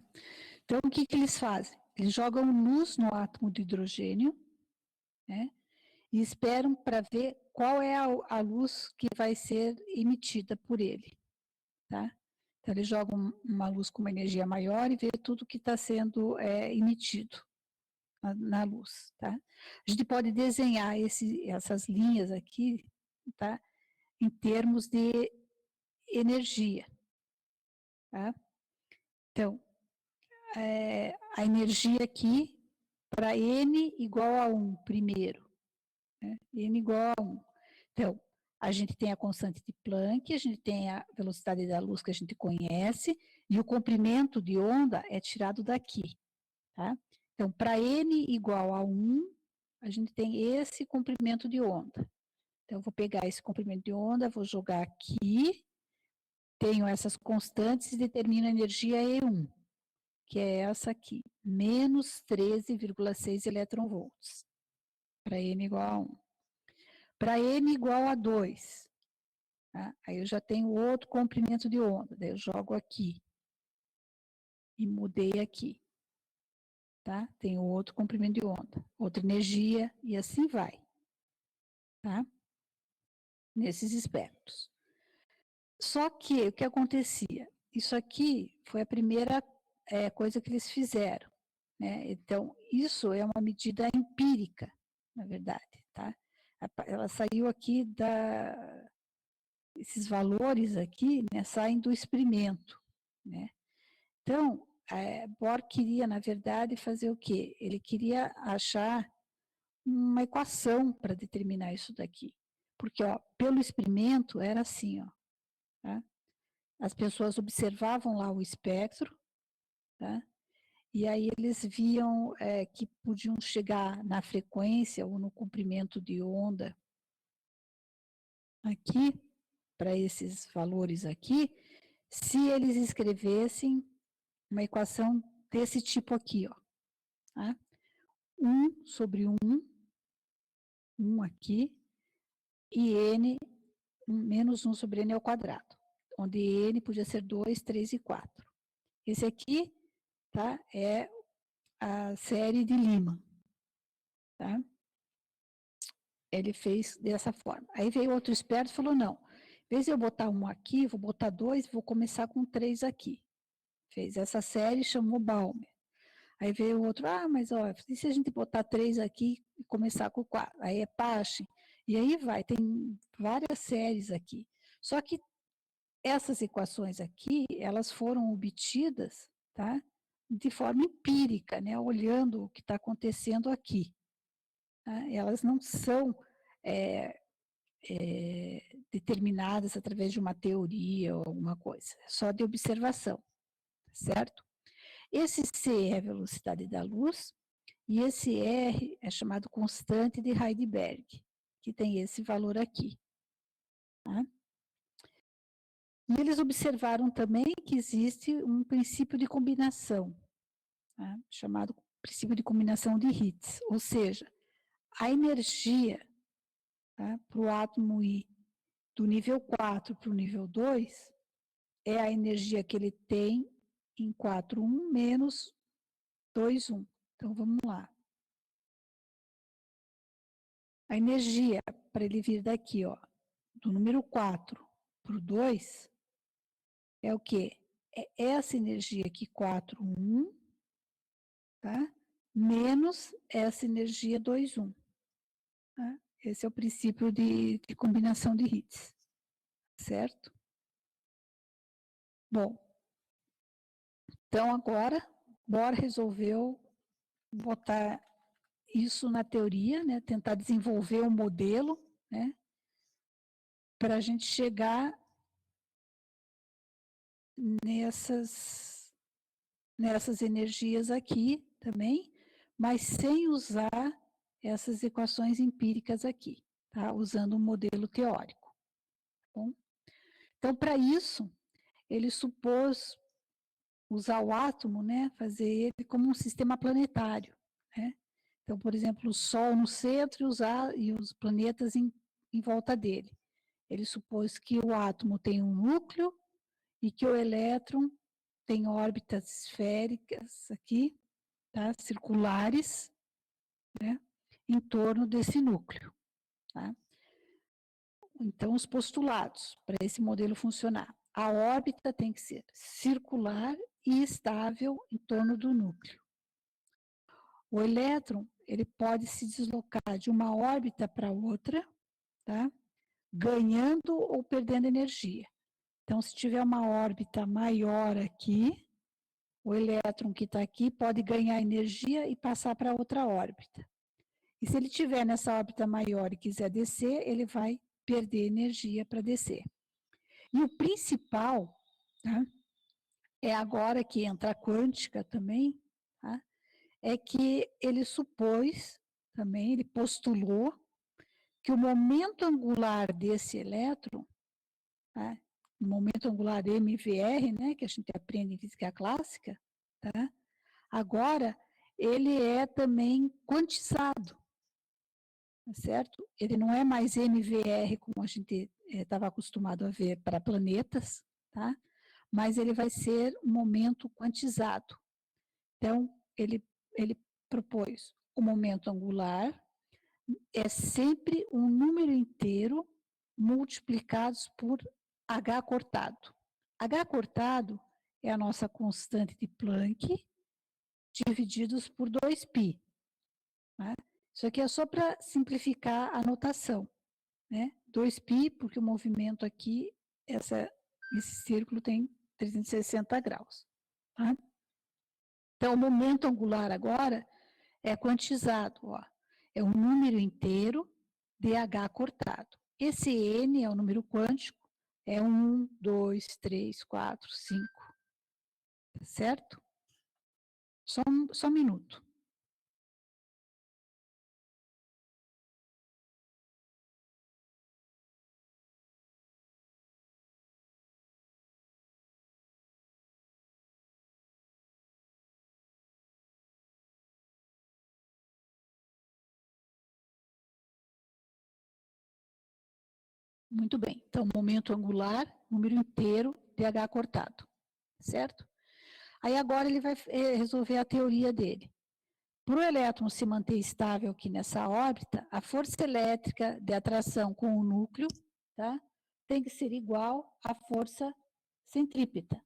Então, o que eles fazem? Eles jogam luz no átomo de hidrogênio, né, e esperam para ver qual é a luz que vai ser emitida por ele. Tá? Então, eles jogam uma luz com uma energia maior e vê tudo que está sendo emitido na luz. Tá? A gente pode desenhar essas linhas aqui, tá, em termos de energia. Tá? Então, a energia aqui, para N igual a 1, primeiro. Né? N igual a 1. Então, a gente tem a constante de Planck, a gente tem a velocidade da luz que a gente conhece, e o comprimento de onda é tirado daqui. Tá? Então, para N igual a 1, a gente tem esse comprimento de onda. Então, eu vou pegar esse comprimento de onda, vou jogar aqui, tenho essas constantes e determino a energia E1, que é essa aqui, menos 13,6 eletronvolts, para N igual a 1. Para N igual a 2, tá? Aí eu já tenho outro comprimento de onda, daí eu jogo aqui, e mudei aqui, tá? Tenho outro comprimento de onda, outra energia, e assim vai, tá? Nesses espectros. Só que, o que acontecia? Isso aqui foi a primeira coisa que eles fizeram, né? Então, isso é uma medida empírica, na verdade, tá? Ela saiu aqui esses valores aqui, né, saem do experimento, né? Então, Bohr queria, na verdade, fazer o quê? Ele queria achar uma equação para determinar isso daqui. Porque, ó, pelo experimento, era assim, ó, tá? As pessoas observavam lá o espectro, tá? E aí eles viam que podiam chegar na frequência ou no comprimento de onda aqui, para esses valores aqui, se eles escrevessem uma equação desse tipo aqui, ó, tá? 1 sobre 1 1 aqui, e n menos 1 sobre n ao quadrado, onde n podia ser 2, 3 e 4. Esse aqui, tá, é a série de Lima, tá? Ele fez dessa forma. Aí veio outro esperto e falou, não, em vez de eu botar 1 aqui, vou botar 2, vou começar com 3 aqui. Fez essa série e chamou Balmer. Aí veio o outro, mas ó, e se a gente botar 3 aqui e começar com 4? Aí é Paschen. E aí vai, tem várias séries aqui. Só que essas equações aqui, elas foram obtidas, tá, de forma empírica, né, olhando o que está acontecendo aqui. Tá? Elas não são determinadas através de uma teoria ou alguma coisa, é só de observação, certo? Esse C é a velocidade da luz, e esse R é chamado constante de Heisenberg, que tem esse valor aqui. Tá? E eles observaram também que existe um princípio de combinação, tá? Chamado princípio de combinação de Higgs, ou seja, a energia, tá, para o átomo ir do nível 4 para o nível 2 é a energia que ele tem em 4,1 menos 2,1. Então, vamos lá. A energia, para ele vir daqui, ó, do número 4 para o 2, é o quê? É essa energia aqui, 4,1, tá? Menos essa energia 2,1. Tá? Esse é o princípio de combinação de Higgs, certo? Bom, então agora, Bohr resolveu botar isso na teoria, né? Tentar desenvolver um modelo, né? Para a gente chegar nessas energias aqui também, mas sem usar essas equações empíricas aqui, tá? Usando um modelo teórico. Tá bom? Então, para isso, ele supôs usar o átomo, né? Fazer ele como um sistema planetário, né? Então, por exemplo, o Sol no centro e os planetas em volta dele. Ele supôs que o átomo tem um núcleo e que o elétron tem órbitas esféricas aqui, tá? Circulares, né? Em torno desse núcleo. Tá? Então, os postulados para esse modelo funcionar. A órbita tem que ser circular e estável em torno do núcleo. O elétron, ele pode se deslocar de uma órbita para outra, tá? Ganhando ou perdendo energia. Então, se tiver uma órbita maior aqui, o elétron que está aqui pode ganhar energia e passar para outra órbita. E se ele estiver nessa órbita maior e quiser descer, ele vai perder energia para descer. E o principal, tá, é agora que entra a quântica também, tá, é que ele supôs, também, ele postulou, que o momento angular desse elétron, tá, o momento angular MVR, né, que a gente aprende em física clássica, tá, agora ele é também quantizado, certo? Ele não é mais MVR, como a gente estava acostumado a ver para planetas, tá? Mas ele vai ser um momento quantizado. Então, ele propôs o momento angular, é sempre um número inteiro multiplicados por H cortado. H cortado é a nossa constante de Planck, divididos por 2π. Né? Isso aqui é só para simplificar a notação. Né? 2π, porque o movimento aqui, esse círculo tem 360 graus. Tá? Então, o momento angular agora é quantizado. Ó. É um número inteiro dH cortado. Esse n é o número quântico, é 1, 2, 3, 4, 5. Certo? Só um minuto. Muito bem. Então, momento angular, número inteiro, pH cortado, certo? Aí agora ele vai resolver a teoria dele. Para o elétron se manter estável aqui nessa órbita, a força elétrica de atração com o núcleo, tá, tem que ser igual à força centrípeta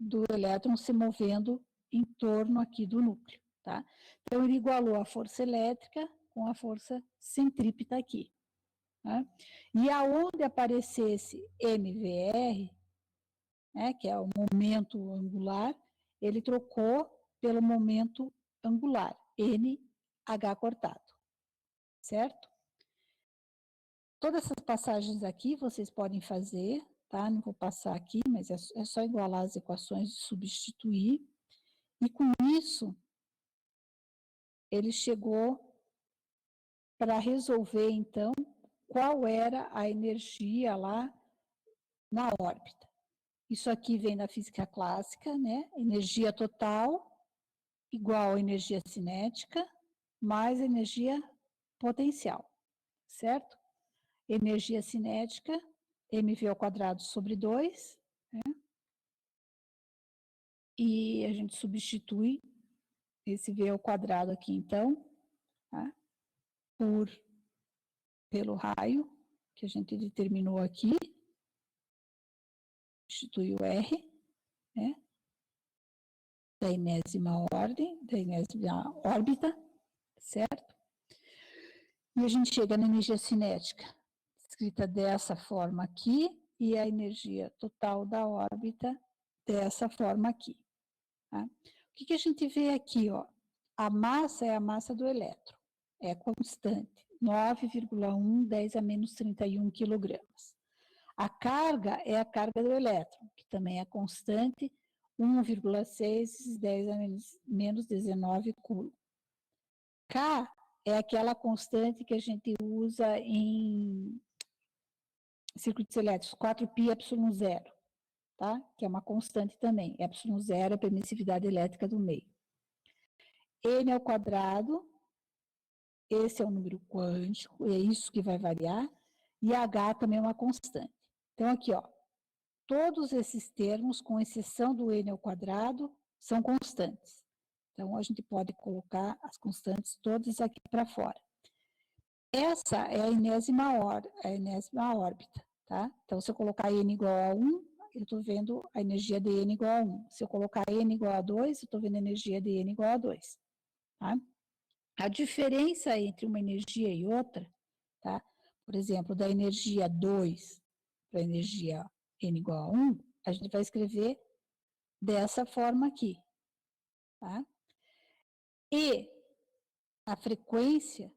do elétron se movendo em torno aqui do núcleo, tá? Então, ele igualou a força elétrica com a força centrípeta aqui. Tá? E aonde aparecesse MVR, né, que é o momento angular, ele trocou pelo momento angular, NH cortado, certo? Todas essas passagens aqui vocês podem fazer, tá? Não vou passar aqui, mas é só igualar as equações e substituir. E com isso, ele chegou para resolver, então, qual era a energia lá na órbita. Isso aqui vem da física clássica, né? Energia total igual a energia cinética mais energia potencial, certo? Energia cinética, mv ao quadrado sobre 2, né? E a gente substitui esse v ao quadrado aqui, então, tá? Pelo raio, que a gente determinou aqui, substitui o R, né? Da enésima ordem, da enésima órbita, certo? E a gente chega na energia cinética, escrita dessa forma aqui, e a energia total da órbita dessa forma aqui. Tá? O que a gente vê aqui? Ó? A massa é a massa do elétron, é constante, 9,1 10 a menos 31 quilogramas. A carga é a carga do elétron, que também é constante, 1,6 10 a menos 19 coulomb. K é aquela constante que a gente usa em circuitos elétricos, 4πε0, tá? Que é uma constante também. ε0 é a permissividade elétrica do meio. N ao quadrado, esse é o número quântico, é isso que vai variar, e H também é uma constante. Então, aqui, ó, todos esses termos, com exceção do N ao quadrado, são constantes. Então, a gente pode colocar as constantes todas aqui para fora. Essa é a enésima órbita, tá? Então, se eu colocar N igual a 1, eu estou vendo a energia de N igual a 1. Se eu colocar N igual a 2, eu estou vendo a energia de N igual a 2, tá? A diferença entre uma energia e outra, tá? Por exemplo, da energia 2 para a energia N igual a 1, a gente vai escrever dessa forma aqui, tá? E a frequência,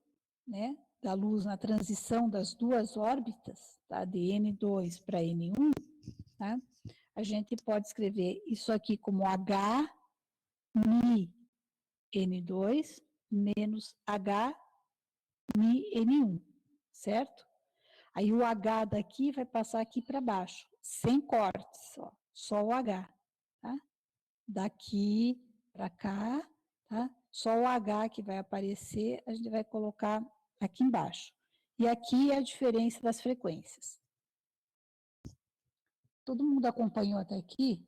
né, da luz na transição das duas órbitas, tá, de N2 para N1, tá, a gente pode escrever isso aqui como H mi N2 menos H mi N1, certo? Aí o H daqui vai passar aqui para baixo, sem cortes, ó, só o H, tá? Daqui para cá, tá? Só o H que vai aparecer, a gente vai colocar aqui embaixo. E aqui é a diferença das frequências. Todo mundo acompanhou até aqui?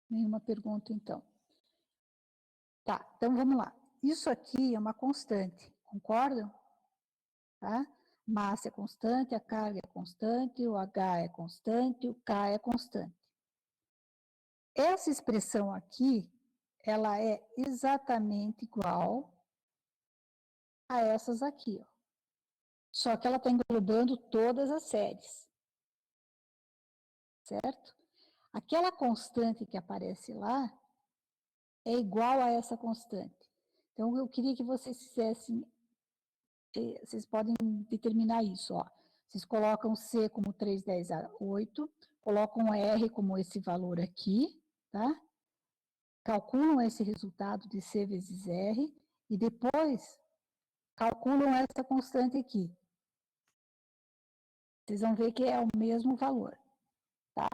Nenhuma pergunta, então. Tá, então vamos lá. Isso aqui é uma constante, concordam? Tá? Massa é constante, a carga é constante, o H é constante, o K é constante. Essa expressão aqui, ela é exatamente igual a essas aqui, ó. Só que ela está englobando todas as séries, certo? Aquela constante que aparece lá é igual a essa constante. Então, eu queria que vocês fizessem, vocês podem determinar isso, ó. Vocês colocam C como 3, 10 a 8, colocam R como esse valor aqui, tá? Calculam esse resultado de C vezes R e depois calculam essa constante aqui. Vocês vão ver que é o mesmo valor, tá?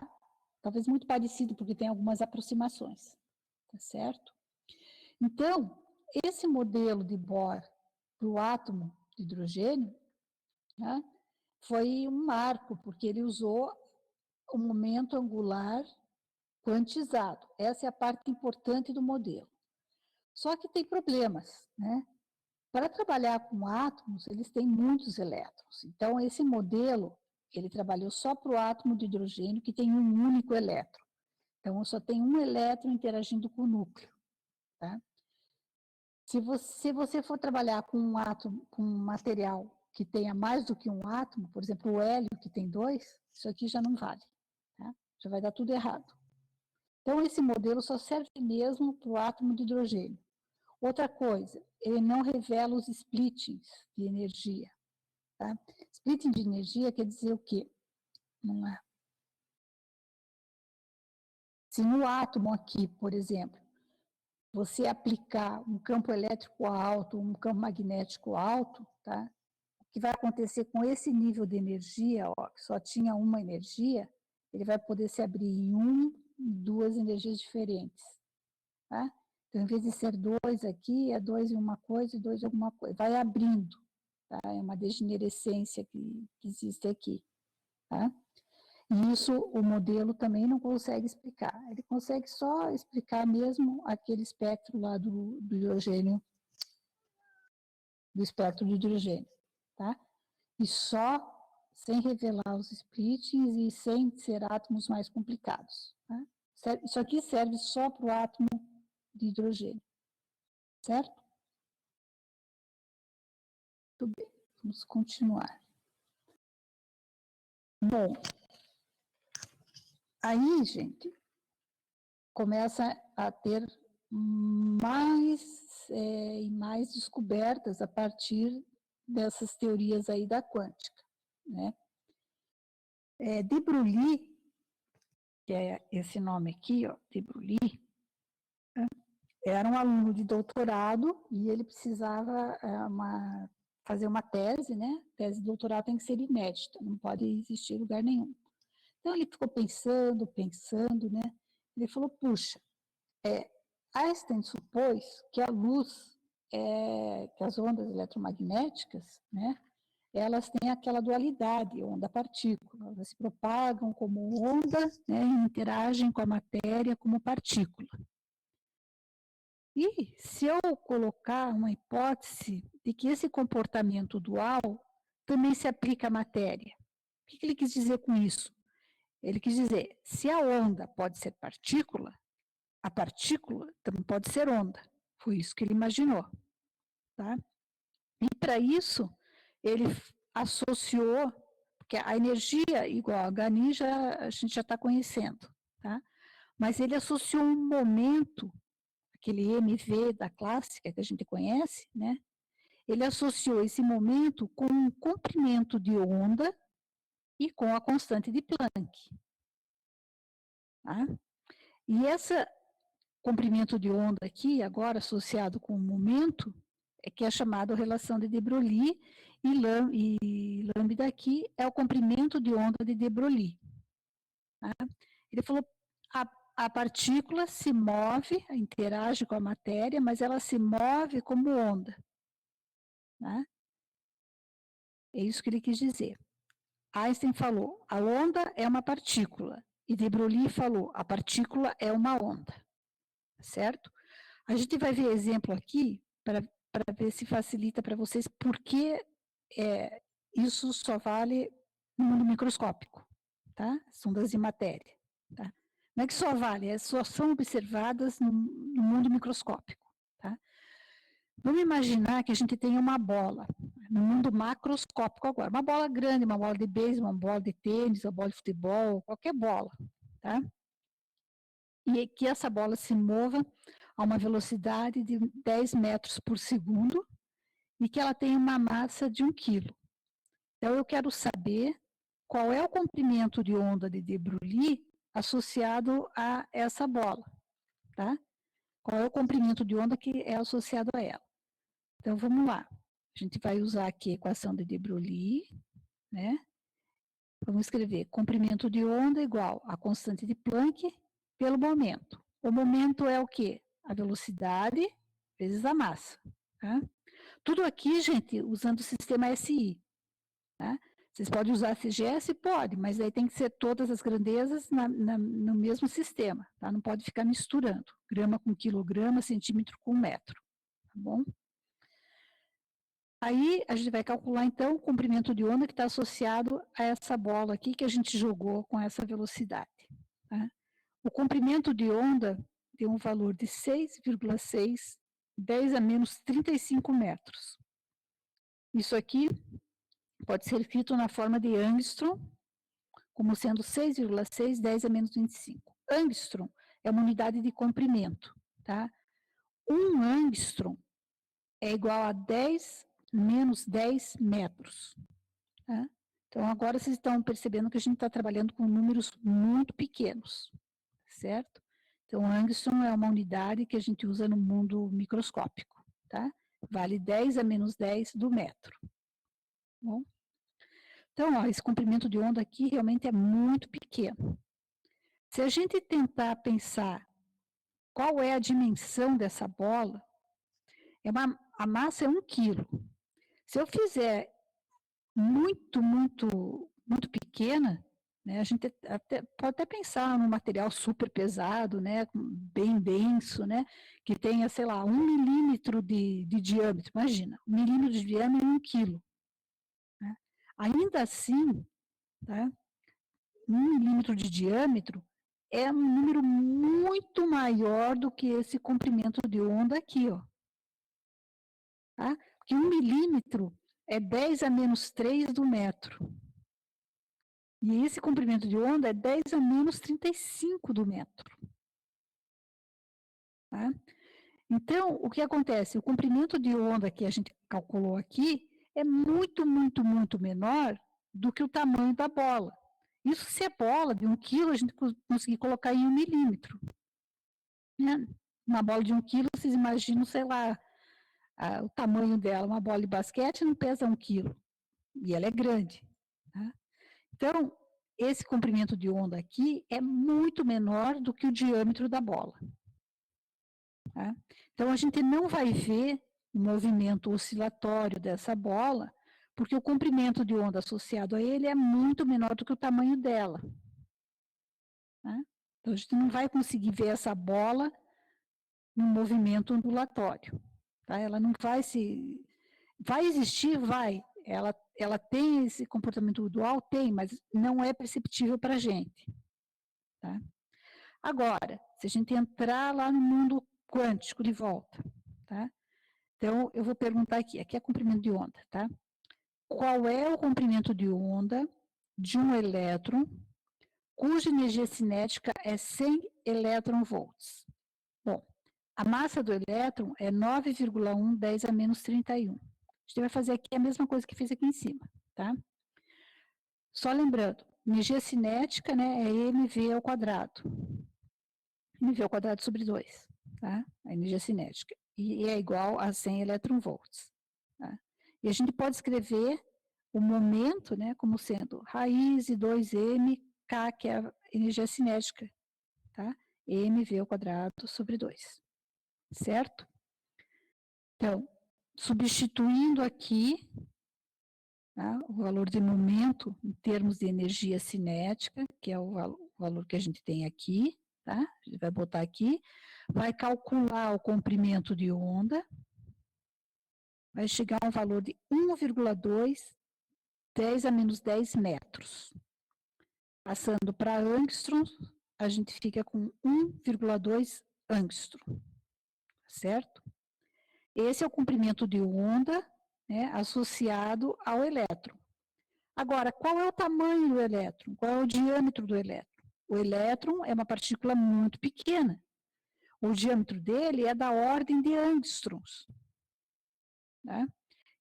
talvez muito parecido, porque tem algumas aproximações, tá certo? Então, esse modelo de Bohr para o átomo de hidrogênio, né, foi um marco, porque ele usou o momento angular quantizado. Essa é a parte importante do modelo. Só que tem problemas, né? Para trabalhar com átomos, eles têm muitos elétrons. Então, esse modelo, ele trabalhou só para o átomo de hidrogênio, que tem um único elétron. Então, só tem um elétron interagindo com o núcleo, tá? Se você for trabalhar com um átomo, com um material que tenha mais do que um átomo, por exemplo, o hélio, que tem dois, isso aqui já não vale, tá? Já vai dar tudo errado. Então, esse modelo só serve mesmo para o átomo de hidrogênio. Outra coisa, ele não revela os splittings de energia. Tá? Splitting de energia quer dizer o quê? Não é? Se no átomo aqui, por exemplo, você aplicar um campo elétrico alto, um campo magnético alto, tá? O que vai acontecer com esse nível de energia, ó, que só tinha uma energia, ele vai poder se abrir em duas energias diferentes. Tá? Então, em vez de ser dois aqui, é dois em uma coisa e dois em alguma coisa. Vai abrindo. Tá? É uma degenerescência que existe aqui. Tá? E isso o modelo também não consegue explicar. Ele consegue só explicar mesmo aquele espectro lá do hidrogênio, do espectro de hidrogênio. Tá? E só sem revelar os splittings e sem ser átomos mais complicados. Tá? Isso aqui serve só para o átomo de hidrogênio. Certo? Muito bem, vamos continuar. Bom, aí, gente, começa a ter mais e mais descobertas a partir dessas teorias aí da quântica, né? De Broglie, que é esse nome aqui, ó, de Broglie, era um aluno de doutorado e ele precisava fazer uma tese, né? Tese de doutorado tem que ser inédita, não pode existir em lugar nenhum. Então ele ficou pensando, né? Ele falou, puxa, Einstein supôs que a luz, que as ondas eletromagnéticas, né? Elas têm aquela dualidade, onda-partícula. Elas se propagam como onda, né? E interagem com a matéria como partícula. E se eu colocar uma hipótese de que esse comportamento dual também se aplica à matéria, o que ele quis dizer com isso? Ele quis dizer, se a onda pode ser partícula, a partícula também pode ser onda. Foi isso que ele imaginou. Tá? E para isso, ele associou, porque a energia igual a H-ni a gente já está conhecendo, tá? Mas ele associou um momento, aquele MV da clássica que a gente conhece, né? Ele associou esse momento com um comprimento de onda e com a constante de Planck. Tá? E esse comprimento de onda aqui, agora associado com o momento, que é chamado relação de de Broglie, e lambda aqui é o comprimento de onda de de Broglie. Tá? Ele falou, a partícula se move, interage com a matéria, mas ela se move como onda. Tá? É isso que ele quis dizer. Einstein falou, a onda é uma partícula, e de Broglie falou, a partícula é uma onda, certo? A gente vai ver exemplo aqui, para ver se facilita para vocês, porque isso só vale no mundo microscópico, tá? Sondas de matéria, tá? Não é que só vale, só são observadas no mundo microscópico, tá? Vamos imaginar que a gente tem uma bola, no mundo macroscópico agora, uma bola grande, uma bola de beisebol, uma bola de tênis, uma bola de futebol, qualquer bola, tá? E que essa bola se mova a uma velocidade de 10 metros por segundo e que ela tem uma massa de 1 quilo. Então, eu quero saber qual é o comprimento de onda de de Broglie associado a essa bola, tá? Qual é o comprimento de onda que é associado a ela. Então, vamos lá. A gente vai usar aqui a equação de de Broglie, né? Vamos escrever comprimento de onda igual a constante de Planck pelo momento. O momento é o quê? A velocidade vezes a massa. Tá? Tudo aqui, gente, usando o sistema SI. Tá? Vocês podem usar CGS? Pode, mas aí tem que ser todas as grandezas no mesmo sistema. Tá? Não pode ficar misturando. Grama com quilograma, centímetro com metro. Tá bom? Aí a gente vai calcular, então, o comprimento de onda que está associado a essa bola aqui que a gente jogou com essa velocidade. Tá? O comprimento de onda tem um valor de 6,6, 10 a menos 35 metros. Isso aqui pode ser feito na forma de angstrom, como sendo 6,6, 10 a menos 25. Angstrom é uma unidade de comprimento. Tá? Um angstrom é igual a 10 menos 10 metros. Tá? Então, agora vocês estão percebendo que a gente está trabalhando com números muito pequenos, certo? Então, angstrom é uma unidade que a gente usa no mundo microscópico, tá? Vale 10 a menos 10 do metro. Bom? Então, ó, esse comprimento de onda aqui realmente é muito pequeno. Se a gente tentar pensar qual é a dimensão dessa bola, a massa é 1 quilo. Se eu fizer muito pequena, né, a gente pode até pensar num material super pesado, né, bem denso, né, que tenha, sei lá, 1 milímetro de diâmetro. Imagina, 1 milímetro de diâmetro e 1 quilo. Né? Ainda assim, tá, 1 milímetro de diâmetro é um número muito maior do que esse comprimento de onda aqui, ó. Tá? Porque 1 milímetro é 10 a menos 3 do metro. E esse comprimento de onda é 10 a menos 35 do metro. Tá? Então, o que acontece? O comprimento de onda que a gente calculou aqui é muito menor do que o tamanho da bola. Isso se é bola de 1 quilo, a gente conseguir colocar em 1 milímetro. Né? Uma bola de 1 quilo, vocês imaginam, sei lá, o tamanho dela. Uma bola de basquete não pesa 1 quilo. E ela é grande. Tá? Então, esse comprimento de onda aqui é muito menor do que o diâmetro da bola. Tá? Então, a gente não vai ver o movimento oscilatório dessa bola, porque o comprimento de onda associado a ele é muito menor do que o tamanho dela. Tá? Então, a gente não vai conseguir ver essa bola no movimento ondulatório. Tá? Ela não vai se... Vai existir? Vai. Ela tem esse comportamento dual? Tem, mas não é perceptível para a gente. Tá? Agora, se a gente entrar lá no mundo quântico de volta, tá? Então, eu vou perguntar aqui é comprimento de onda, tá? Qual é o comprimento de onda de um elétron cuja energia cinética é 100 elétron-volts? Bom, a massa do elétron é 9,1 10 a menos 31. A gente vai fazer aqui a mesma coisa que fez aqui em cima, tá? Só lembrando, energia cinética, né, é mv ao quadrado. mv ao quadrado sobre 2, tá? A energia cinética. E é igual a 100 elétron-volts. Tá? E a gente pode escrever o momento, né, como sendo raiz de 2m, K, que é a energia cinética, tá? mv ao quadrado sobre 2. Certo? Então, substituindo aqui, tá, o valor de momento em termos de energia cinética, que é o valor que a gente tem aqui, tá? A gente vai botar aqui, vai calcular o comprimento de onda, vai chegar a um valor de 1,2 10 a menos 10 metros. Passando para angstrom, a gente fica com 1,2 angstrom, certo? Esse é o comprimento de onda, né, associado ao elétron. Agora, qual é o tamanho do elétron? Qual é o diâmetro do elétron? O elétron é uma partícula muito pequena. O diâmetro dele é da ordem de angstroms. Né?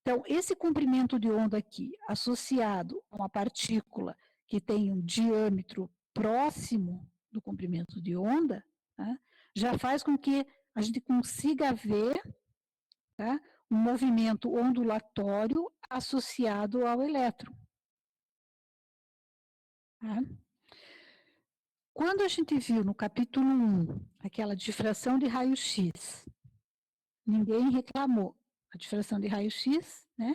Então, esse comprimento de onda aqui, associado a uma partícula que tem um diâmetro próximo do comprimento de onda, né, já faz com que a gente consiga ver, tá, um movimento ondulatório associado ao elétron. Tá? Quando a gente viu no capítulo 1 aquela difração de raio-x, ninguém reclamou a difração de raio-x, né?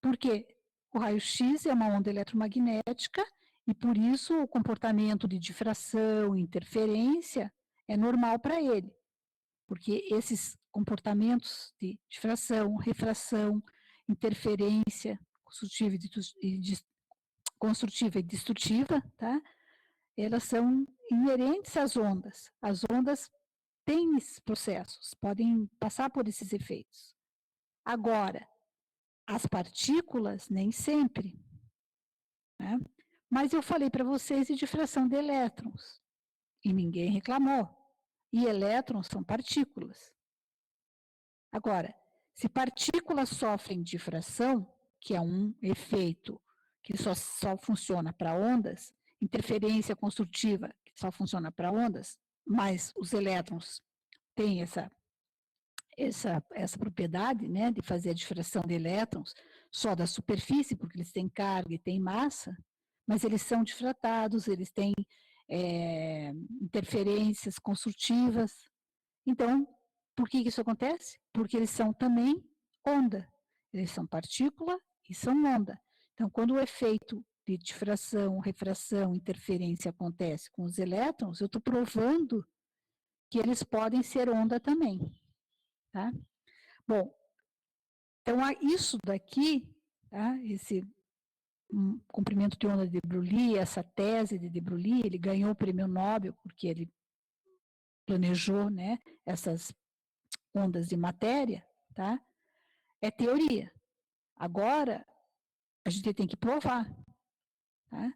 Porque o raio-x é uma onda eletromagnética e por isso o comportamento de difração, interferência é normal para ele, porque esses comportamentos de difração, refração, interferência construtiva e destrutiva, tá? Elas são inerentes às ondas. As ondas têm esses processos, podem passar por esses efeitos. Agora, as partículas, nem sempre. Né? Mas eu falei para vocês de difração de elétrons, e ninguém reclamou. E elétrons são partículas. Agora, se partículas sofrem difração, que é um efeito que só funciona para ondas, interferência construtiva, que só funciona para ondas, mas os elétrons têm essa propriedade, né, de fazer a difração de elétrons só da superfície, porque eles têm carga e têm massa, mas eles são difratados, eles têm interferências construtivas. Então, por que isso acontece? Porque eles são também onda. Eles são partícula e são onda. Então, quando o efeito de difração, refração, interferência acontece com os elétrons, eu estou provando que eles podem ser onda também. Tá? Bom, então isso daqui, tá? Esse comprimento de onda de Broglie, essa tese de Broglie, ele ganhou o prêmio Nobel porque ele planejou, né, essas ondas de matéria, tá? É teoria. Agora, a gente tem que provar, tá?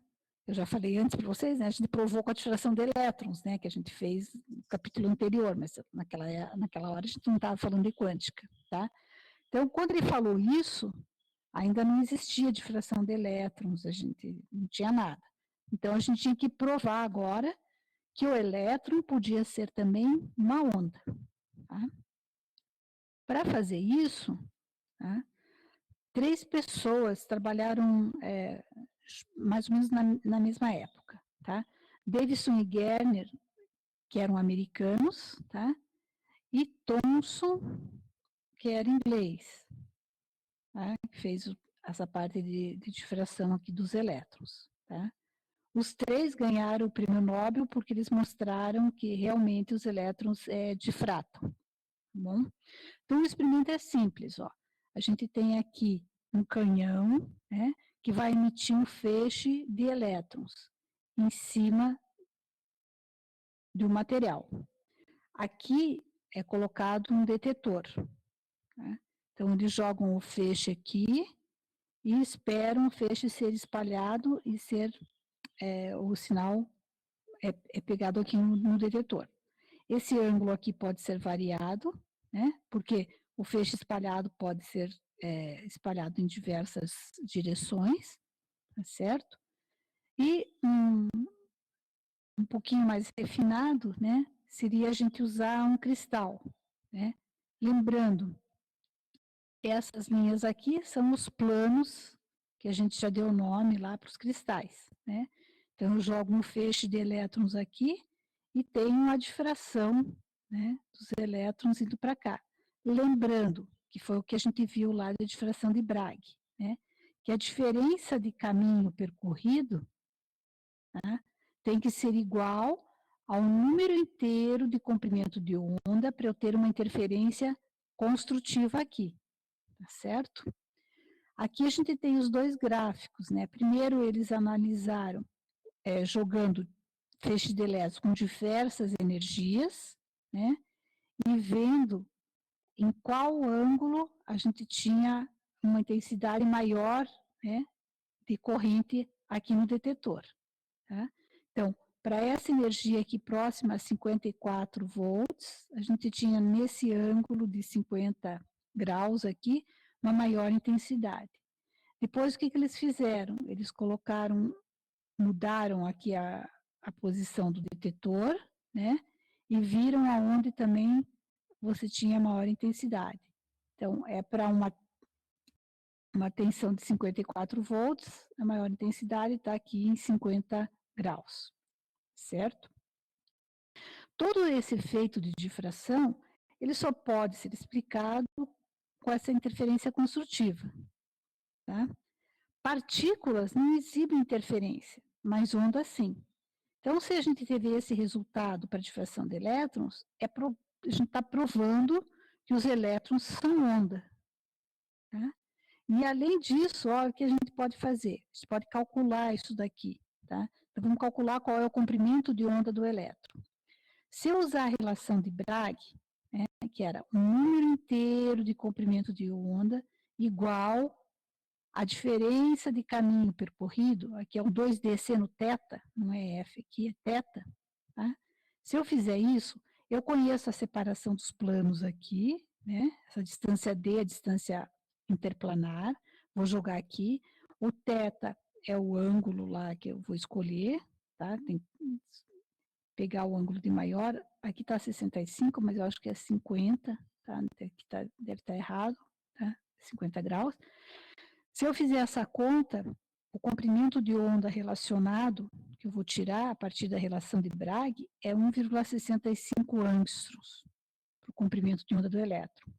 Eu já falei antes para vocês, né? A gente provou com a difração de elétrons, né? Que a gente fez no capítulo anterior, mas naquela hora a gente não estava falando de quântica, tá? Então, quando ele falou isso, ainda não existia difração de elétrons, a gente não tinha nada. Então, a gente tinha que provar agora que o elétron podia ser também uma onda. Tá? Para fazer isso, tá? 3 pessoas trabalharam mais ou menos na mesma época. Tá? Davison e Gerner, que eram americanos, tá? E Thomson, que era inglês, tá? Que fez essa parte de difração aqui dos elétrons. Tá? Os 3 ganharam o prêmio Nobel porque eles mostraram que realmente os elétrons difratam. Tá bom? Então, o experimento é simples. Ó. A gente tem aqui um canhão, né, que vai emitir um feixe de elétrons em cima de um material. Aqui é colocado um detetor. Né? Então, eles jogam o feixe aqui e esperam o feixe ser espalhado e ser o sinal pegado aqui no detetor. Esse ângulo aqui pode ser variado, né? Porque o feixe espalhado pode ser espalhado em diversas direções, tá certo? E um pouquinho mais refinado, né? Seria a gente usar um cristal, né? Lembrando, essas linhas aqui são os planos que a gente já deu nome lá para os cristais, né? Então, eu jogo um feixe de elétrons aqui e tenho a difração, né, dos elétrons indo para cá. Lembrando que foi o que a gente viu lá da difração de Bragg, né? Que a diferença de caminho percorrido, né, tem que ser igual ao número inteiro de comprimento de onda para eu ter uma interferência construtiva aqui, tá certo? Aqui a gente tem os 2 gráficos, né? Primeiro eles analisaram jogando feixe de elétrons com diversas energias, né? E vendo em qual ângulo a gente tinha uma intensidade maior, né, de corrente aqui no detetor. Tá? Então, para essa energia aqui próxima a 54 volts, a gente tinha nesse ângulo de 50 graus aqui, uma maior intensidade. Depois, o que eles fizeram? Eles mudaram aqui a posição do detetor, né? E viram aonde também você tinha maior intensidade. Então, é para uma uma tensão de 54 volts, a maior intensidade está aqui em 50 graus, certo? Todo esse efeito de difração, ele só pode ser explicado com essa interferência construtiva, tá? Partículas não exibem interferência, mas onda sim. Então, se a gente teve esse resultado para a difração de elétrons, a gente está provando que os elétrons são onda. Tá? E, além disso, ó, o que a gente pode fazer? A gente pode calcular isso daqui. Tá? Então, vamos calcular qual é o comprimento de onda do elétron. Se eu usar a relação de Bragg, né, que era um número inteiro de comprimento de onda igual a diferença de caminho percorrido, aqui é um 2D seno θ, não é F aqui, é θ. Tá? Se eu fizer isso, eu conheço a separação dos planos aqui, né? Essa distância D, a distância interplanar, vou jogar aqui. O θ é o ângulo lá que eu vou escolher, tá? Tem que pegar o ângulo de maior, aqui está 65, mas eu acho que é 50, tá? Deve estar errado, tá? 50 graus. Se eu fizer essa conta, o comprimento de onda relacionado, que eu vou tirar a partir da relação de Bragg, é 1,65 angstroms, para o comprimento de onda do elétron.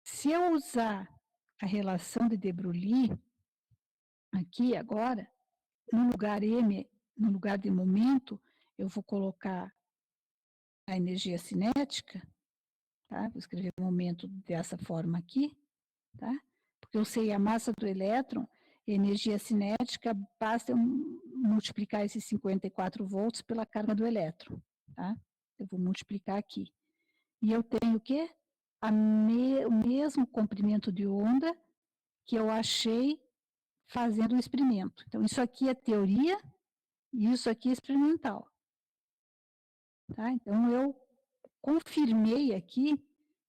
Se eu usar a relação de De Broglie, aqui agora, no lugar M, no lugar de momento, eu vou colocar a energia cinética, tá? Vou escrever momento dessa forma aqui, tá? Porque eu sei a massa do elétron, energia cinética, basta eu multiplicar esses 54 volts pela carga do elétron, tá? Eu vou multiplicar aqui. E eu tenho o quê? O mesmo comprimento de onda que eu achei fazendo o experimento. Então, isso aqui é teoria e isso aqui é experimental. Tá? Então, eu confirmei aqui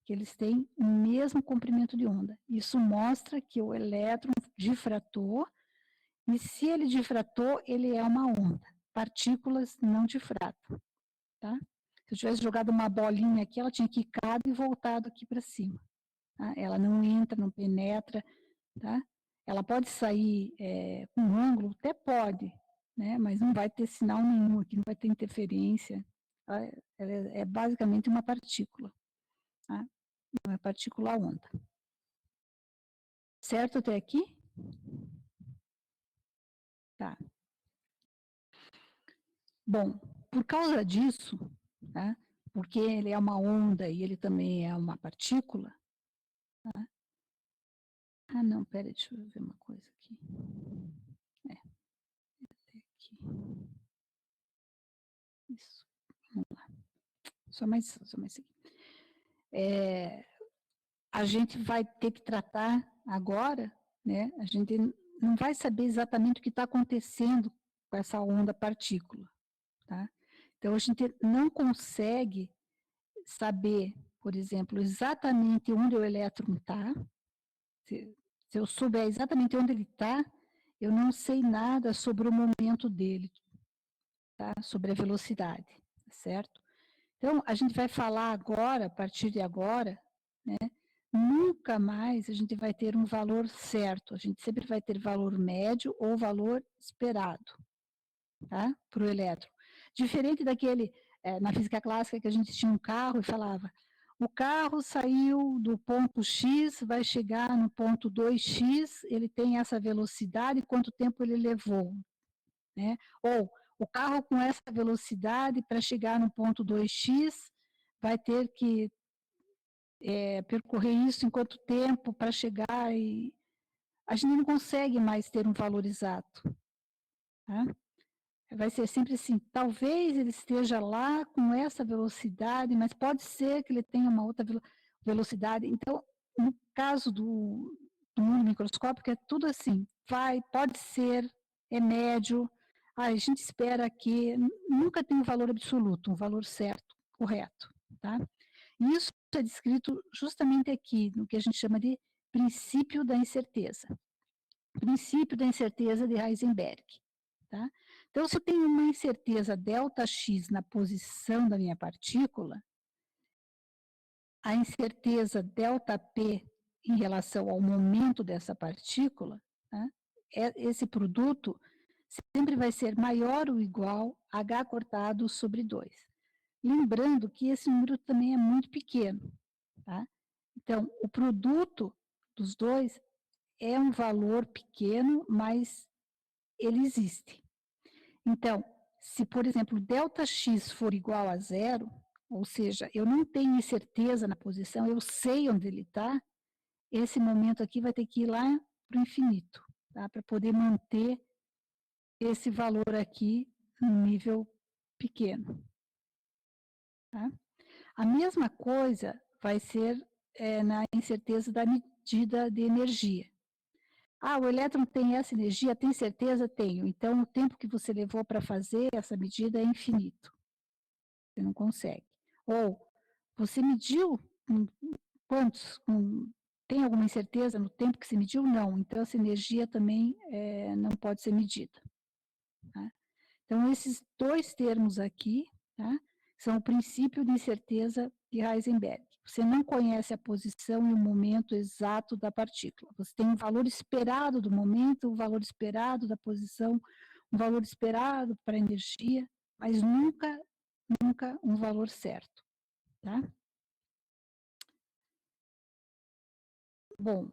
que eles têm o mesmo comprimento de onda. Isso mostra que o elétron difratou, e se ele difratou, ele é uma onda. Partículas não difratam. Tá? Se eu tivesse jogado uma bolinha aqui, ela tinha quicado e voltado aqui para cima. Tá? Ela não entra, não penetra. Tá? Ela pode sair com ângulo, até pode, né? Mas não vai ter sinal nenhum aqui, não vai ter interferência. Tá? Ela é basicamente uma partícula. Tá? Uma partícula onda. Certo até aqui? Tá. Bom, por causa disso, tá? Porque ele é uma onda e ele também é uma partícula. Tá? Ah, não, pera, deixa eu ver uma coisa aqui. Até aqui. Isso, vamos lá. Só mais aqui. A gente vai ter que tratar agora, né? A gente não vai saber exatamente o que está acontecendo com essa onda partícula, tá? Então, a gente não consegue saber, por exemplo, exatamente onde o elétron está. Se eu souber exatamente onde ele está, eu não sei nada sobre o momento dele, tá? Sobre a velocidade, certo? Então, a gente vai falar agora, a partir de agora, né? Nunca mais a gente vai ter um valor certo, a gente sempre vai ter valor médio ou valor esperado, tá? Para o elétron. Diferente daquele, na física clássica, que a gente tinha um carro e falava, o carro saiu do ponto X, vai chegar no ponto 2x, ele tem essa velocidade, quanto tempo ele levou, né? Ou, o carro com essa velocidade, para chegar no ponto 2x, vai ter que percorrer isso em quanto tempo para chegar, e a gente não consegue mais ter um valor exato. Tá? Vai ser sempre assim, talvez ele esteja lá com essa velocidade, mas pode ser que ele tenha uma outra velocidade. Então, no caso do mundo microscópico, é tudo assim, pode ser, é médio, a gente espera que nunca tem um valor absoluto, um valor certo, correto. Tá? E isso é descrito justamente aqui, no que a gente chama de princípio da incerteza. Princípio da incerteza de Heisenberg. Tá? Então, se eu tenho uma incerteza ΔX na posição da minha partícula, a incerteza ΔP em relação ao momento dessa partícula, tá? Esse produto sempre vai ser maior ou igual a h cortado sobre 2. Lembrando que esse número também é muito pequeno, tá? Então, o produto dos dois é um valor pequeno, mas ele existe. Então, se, por exemplo, ΔX for igual a zero, ou seja, eu não tenho certeza na posição, eu sei onde ele está, esse momento aqui vai ter que ir lá para o infinito, tá? Para poder manter esse valor aqui no nível pequeno. Tá? A mesma coisa vai ser na incerteza da medida de energia. Ah, o elétron tem essa energia, tem certeza? Tenho. Então, o tempo que você levou para fazer essa medida é infinito. Você não consegue. Ou, você mediu quantos? Tem alguma incerteza no tempo que se mediu? Não. Então, essa energia também não pode ser medida. Tá? Então, esses dois termos aqui, tá, são o princípio de incerteza de Heisenberg. Você não conhece a posição e o momento exato da partícula. Você tem um valor esperado do momento, um valor esperado da posição, um valor esperado para a energia, mas nunca um valor certo. Tá? Bom,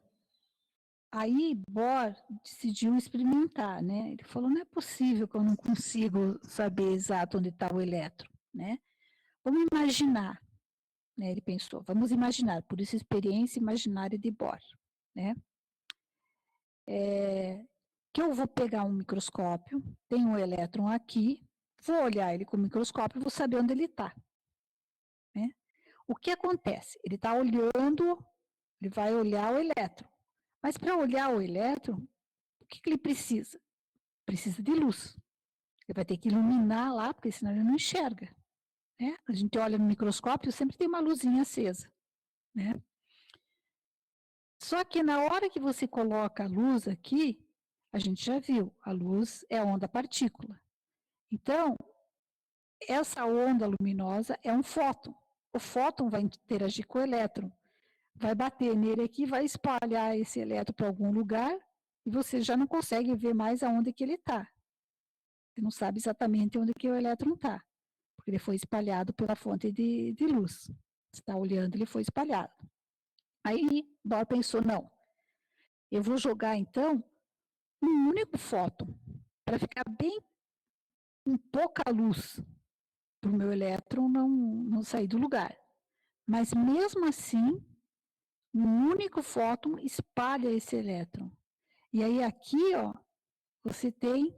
aí Bohr decidiu experimentar, né? Ele falou, não é possível que eu não consigo saber exato onde está o elétron, né? Vamos imaginar, né? Ele pensou, vamos imaginar, por isso experiência imaginária de Bohr, né? Que eu vou pegar um microscópio, tem um elétron aqui, vou olhar ele com o microscópio e vou saber onde ele está, né? O que acontece? Ele está olhando, ele vai olhar o elétron, mas para olhar o elétron, o que ele precisa? Precisa de luz. Ele vai ter que iluminar lá, porque senão ele não enxerga. Né? A gente olha no microscópio, sempre tem uma luzinha acesa. Né? Só que na hora que você coloca a luz aqui, a gente já viu, a luz é a onda-partícula. Então, essa onda luminosa é um fóton. O fóton vai interagir com o elétron, vai bater nele aqui, vai espalhar esse elétron para algum lugar, e você já não consegue ver mais aonde que ele está. Você não sabe exatamente onde que o elétron está, porque ele foi espalhado pela fonte de luz. Você está olhando, ele foi espalhado. Aí, Bohr pensou, não, eu vou jogar, então, um único fóton, para ficar bem com pouca luz, para o meu elétron não sair do lugar. Mas, mesmo assim, um único fóton espalha esse elétron. E aí, aqui, ó, você tem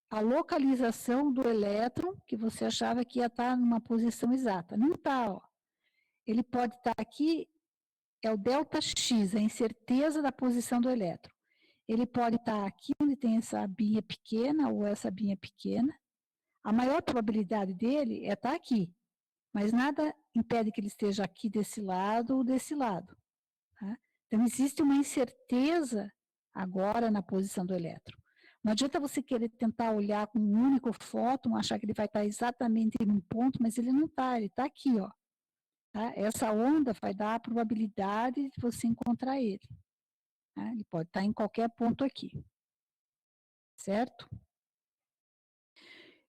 a localização do elétron, que você achava que ia estar numa posição exata. Não está, ó. Ele pode estar aqui, é o ΔX, a incerteza da posição do elétron. Ele pode estar aqui, onde tem essa abinha pequena, ou essa abinha pequena. A maior probabilidade dele é estar aqui, mas nada impede que ele esteja aqui desse lado ou desse lado. Tá? Então, existe uma incerteza agora na posição do elétron. Não adianta você querer tentar olhar com um único fóton, achar que ele vai estar exatamente em um ponto, mas ele não está, ele está aqui, ó. Tá? Essa onda vai dar a probabilidade de você encontrar ele. Tá? Ele pode estar em qualquer ponto aqui. Certo?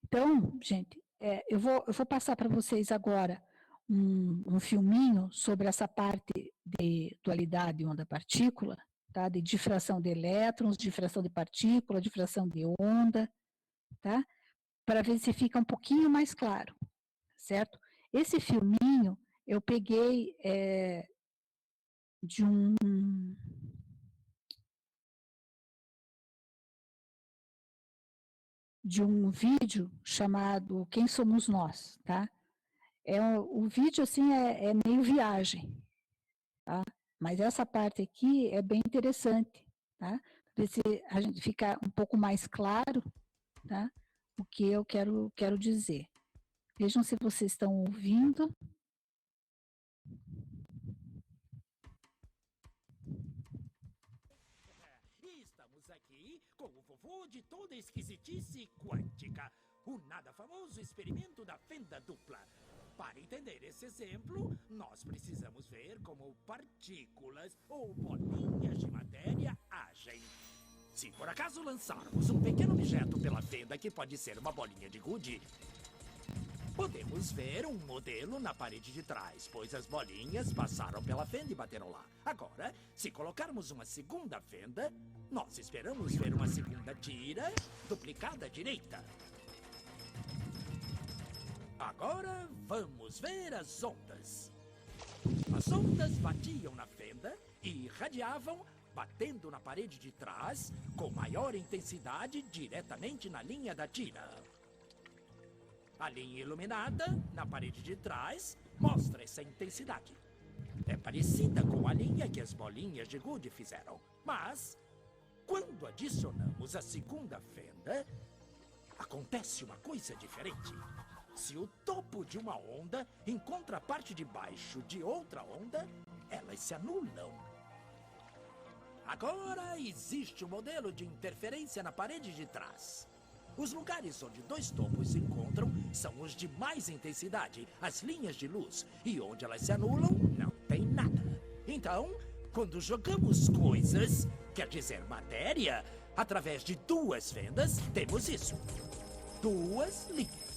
Então, gente, eu vou passar para vocês agora um filminho sobre essa parte de dualidade onda-partícula, tá? De difração de elétrons, difração de partícula, difração de onda, tá? Para ver se fica um pouquinho mais claro, certo? Esse filminho eu peguei de um vídeo chamado Quem Somos Nós, tá? O vídeo, assim, é meio viagem, tá? Mas essa parte aqui é bem interessante, tá? Para ver se a gente fica um pouco mais claro, tá? O que eu quero dizer. Vejam se vocês estão ouvindo. Estamos aqui com o vovô de toda esquisitice quântica, o nada famoso experimento da fenda dupla. Para entender esse exemplo, nós precisamos ver como partículas ou bolinhas de matéria agem. Se por acaso lançarmos um pequeno objeto pela fenda que pode ser uma bolinha de gude, podemos ver um modelo na parede de trás, pois as bolinhas passaram pela fenda e bateram lá. Agora, se colocarmos uma segunda fenda, nós esperamos ver uma segunda tira duplicada à direita. Agora, vamos ver as ondas. As ondas batiam na fenda e irradiavam, batendo na parede de trás, com maior intensidade diretamente na linha da tira. A linha iluminada, na parede de trás, mostra essa intensidade. É parecida com a linha que as bolinhas de gude fizeram. Mas, quando adicionamos a segunda fenda, acontece uma coisa diferente. Se o topo de uma onda encontra a parte de baixo de outra onda, elas se anulam. Agora existe um modelo de interferência na parede de trás. Os lugares onde dois topos se encontram são os de mais intensidade, as linhas de luz. E onde elas se anulam, não tem nada. Então, quando jogamos coisas, quer dizer matéria, através de duas fendas, temos isso. Duas linhas.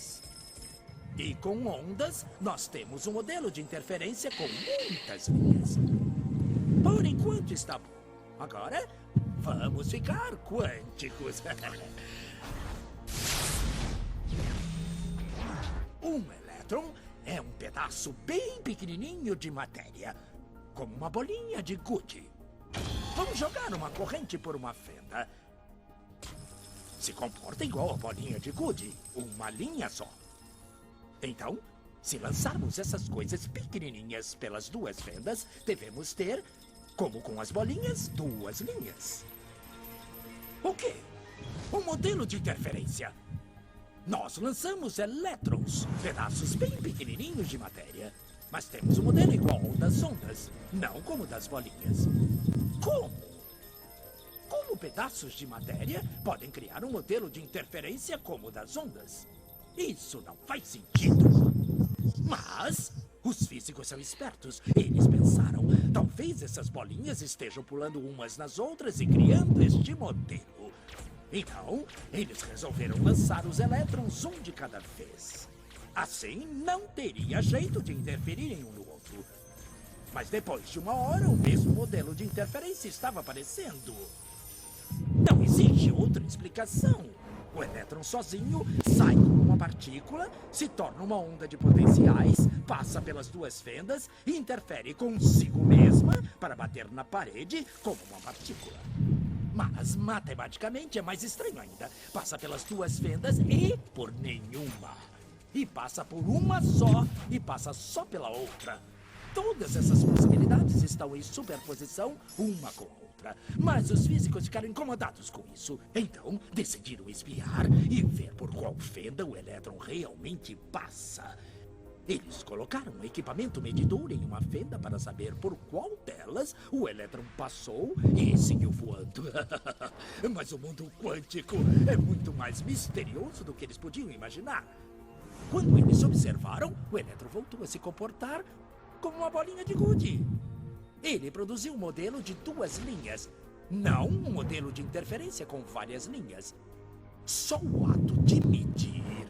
E com ondas, nós temos um modelo de interferência com muitas linhas. Por enquanto está bom. Agora, vamos ficar quânticos. Um elétron é um pedaço bem pequenininho de matéria, como uma bolinha de gude. Vamos jogar uma corrente por uma fenda. Se comporta igual a bolinha de gude, uma linha só. Então, se lançarmos essas coisas pequenininhas pelas duas fendas, devemos ter, como com as bolinhas, duas linhas. O quê? Um modelo de interferência. Nós lançamos elétrons, pedaços bem pequenininhos de matéria. Mas temos um modelo igual ao das ondas, não como o das bolinhas. Como? Como pedaços de matéria podem criar um modelo de interferência como o das ondas? Isso não faz sentido. Mas os físicos são espertos. Eles pensaram, talvez essas bolinhas estejam pulando umas nas outras e criando este modelo. Então, eles resolveram lançar os elétrons um de cada vez. Assim, não teria jeito de interferirem um no outro. Mas depois de uma hora, o mesmo modelo de interferência estava aparecendo. Não existe outra explicação. O elétron sozinho sai como uma partícula, se torna uma onda de potenciais, passa pelas duas fendas e interfere consigo mesma para bater na parede como uma partícula. Mas, matematicamente, é mais estranho ainda. Passa pelas duas fendas e por nenhuma. E passa por uma só e passa só pela outra. Todas essas possibilidades estão em superposição uma com a outra. Mas os físicos ficaram incomodados com isso. Então, decidiram espiar e ver por qual fenda o elétron realmente passa. Eles colocaram um equipamento medidor em uma fenda para saber por qual delas o elétron passou e seguiu voando. Mas o mundo quântico é muito mais misterioso do que eles podiam imaginar. Quando eles observaram, o elétron voltou a se comportar como uma bolinha de gude. Ele produziu um modelo de duas linhas, não um modelo de interferência com várias linhas. Só o ato de medir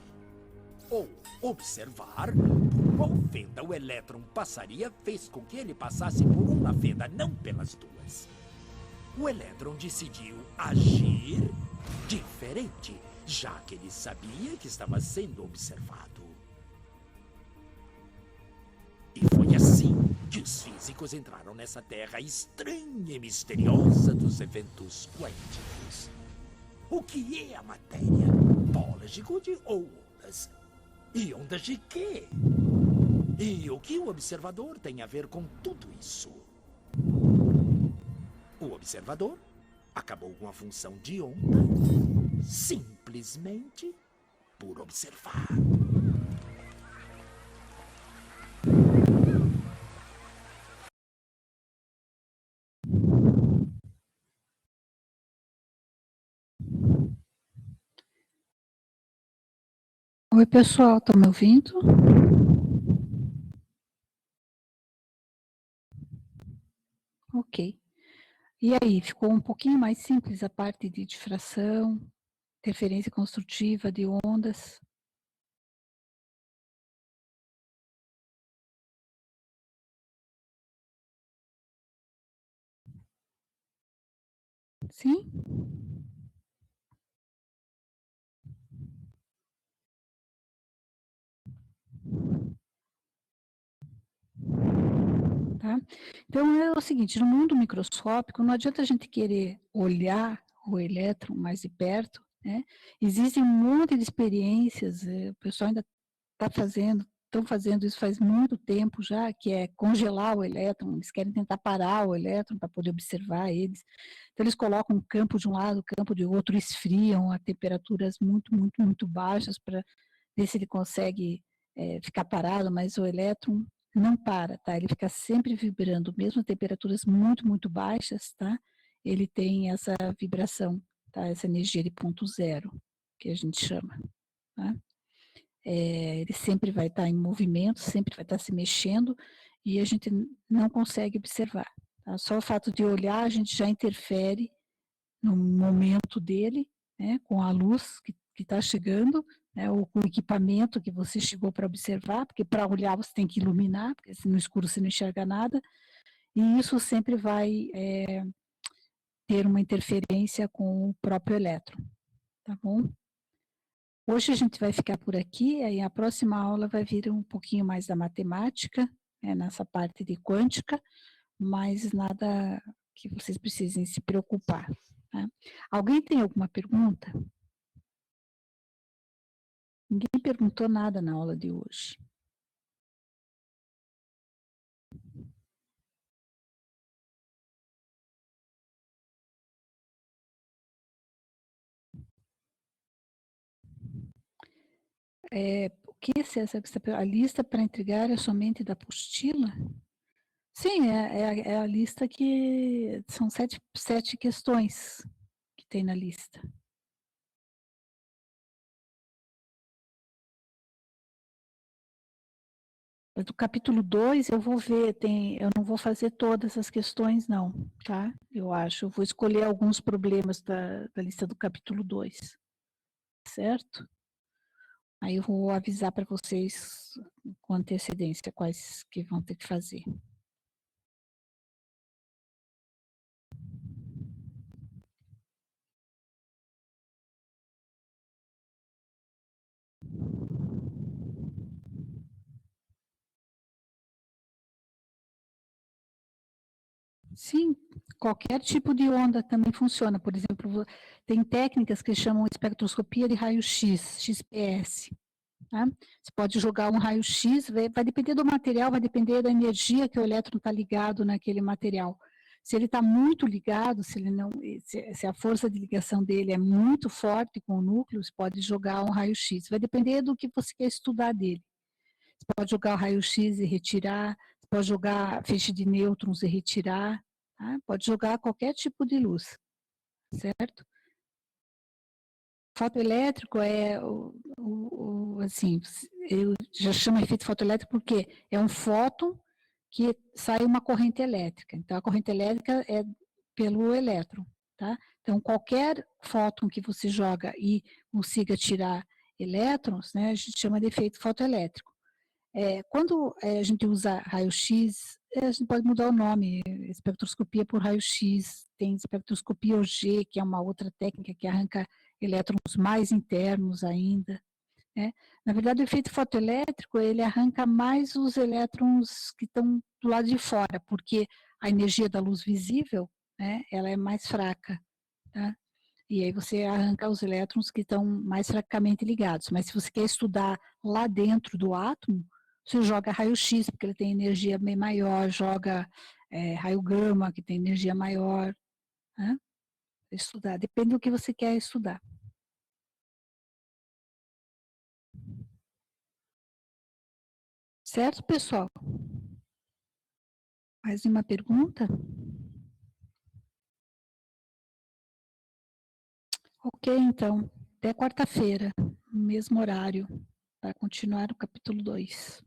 ou observar por qual fenda o elétron passaria fez com que ele passasse por uma fenda, não pelas duas. O elétron decidiu agir diferente, já que ele sabia que estava sendo observado. E foi assim que os físicos entraram nessa terra estranha e misteriosa dos eventos quânticos. O que é a matéria? Bolas de gude ou ondas? E ondas de quê? E o que o observador tem a ver com tudo isso? O observador acabou com a função de onda simplesmente por observar. Oi, pessoal, estão me ouvindo? Ok. E aí, ficou um pouquinho mais simples a parte de difração, interferência construtiva de ondas? Sim? Tá? Então, é o seguinte, no mundo microscópico, não adianta a gente querer olhar o elétron mais de perto, né? Existem um monte de experiências, o pessoal ainda estão fazendo isso faz muito tempo já, que é congelar o elétron, eles querem tentar parar o elétron para poder observar eles. Então, eles colocam um campo de um lado, campo de outro, esfriam a temperaturas muito, muito, muito baixas para ver se ele consegue ficar parado, mas o elétron não para, tá? Ele fica sempre vibrando, mesmo a temperaturas muito, muito baixas, tá? Ele tem essa vibração, tá? Essa energia de ponto zero, que a gente chama, tá? Ele sempre vai estar em movimento, sempre vai estar se mexendo, e a gente não consegue observar, tá? Só o fato de olhar, a gente já interfere no momento dele, né, com a luz que está chegando, né, ou com o equipamento que você chegou para observar, porque para olhar você tem que iluminar, porque no escuro você não enxerga nada, e isso sempre vai ter uma interferência com o próprio elétron, tá bom? Hoje a gente vai ficar por aqui, aí a próxima aula vai vir um pouquinho mais da matemática, nessa parte de quântica, mas nada que vocês precisem se preocupar. Tá? Alguém tem alguma pergunta? Ninguém perguntou nada na aula de hoje. O que é a lista para entregar é somente da apostila? Sim, é a lista que são sete questões que tem na lista. Do capítulo 2 eu vou ver, eu não vou fazer todas as questões não, tá? Eu acho, eu vou escolher alguns problemas da lista do capítulo 2, certo? Aí eu vou avisar para vocês com antecedência quais que vão ter que fazer. Sim, qualquer tipo de onda também funciona. Por exemplo, tem técnicas que chamam espectroscopia de raio-x, XPS. Tá? Você pode jogar um raio-x, vai depender do material, vai depender da energia que o elétron está ligado naquele material. Se ele está muito ligado, se, ele não, se a força de ligação dele é muito forte com o núcleo, você pode jogar um raio-x. Vai depender do que você quer estudar dele. Você pode jogar o raio-x e retirar, você pode jogar feixe de nêutrons e retirar, tá? Pode jogar qualquer tipo de luz, certo? Fotoelétrico assim, eu já chamo efeito fotoelétrico porque é um fóton que sai uma corrente elétrica. Então, a corrente elétrica é pelo elétron, tá? Então, qualquer fóton que você joga e consiga tirar elétrons, né, a gente chama de efeito fotoelétrico. Quando a gente usa raio-x, a gente pode mudar o nome, espectroscopia por raio-x, tem espectroscopia OG, que é uma outra técnica que arranca elétrons mais internos ainda. Né? Na verdade, o efeito fotoelétrico, ele arranca mais os elétrons que estão do lado de fora, porque a energia da luz visível, né, ela é mais fraca, tá? E aí você arranca os elétrons que estão mais fracamente ligados. Mas se você quer estudar lá dentro do átomo, você joga raio-x, porque ele tem energia bem maior, joga raio gama, que tem energia maior. Né? Estudar, depende do que você quer estudar. Certo, pessoal? Mais uma pergunta? Ok, então. Até quarta-feira, no mesmo horário, para continuar o capítulo 2.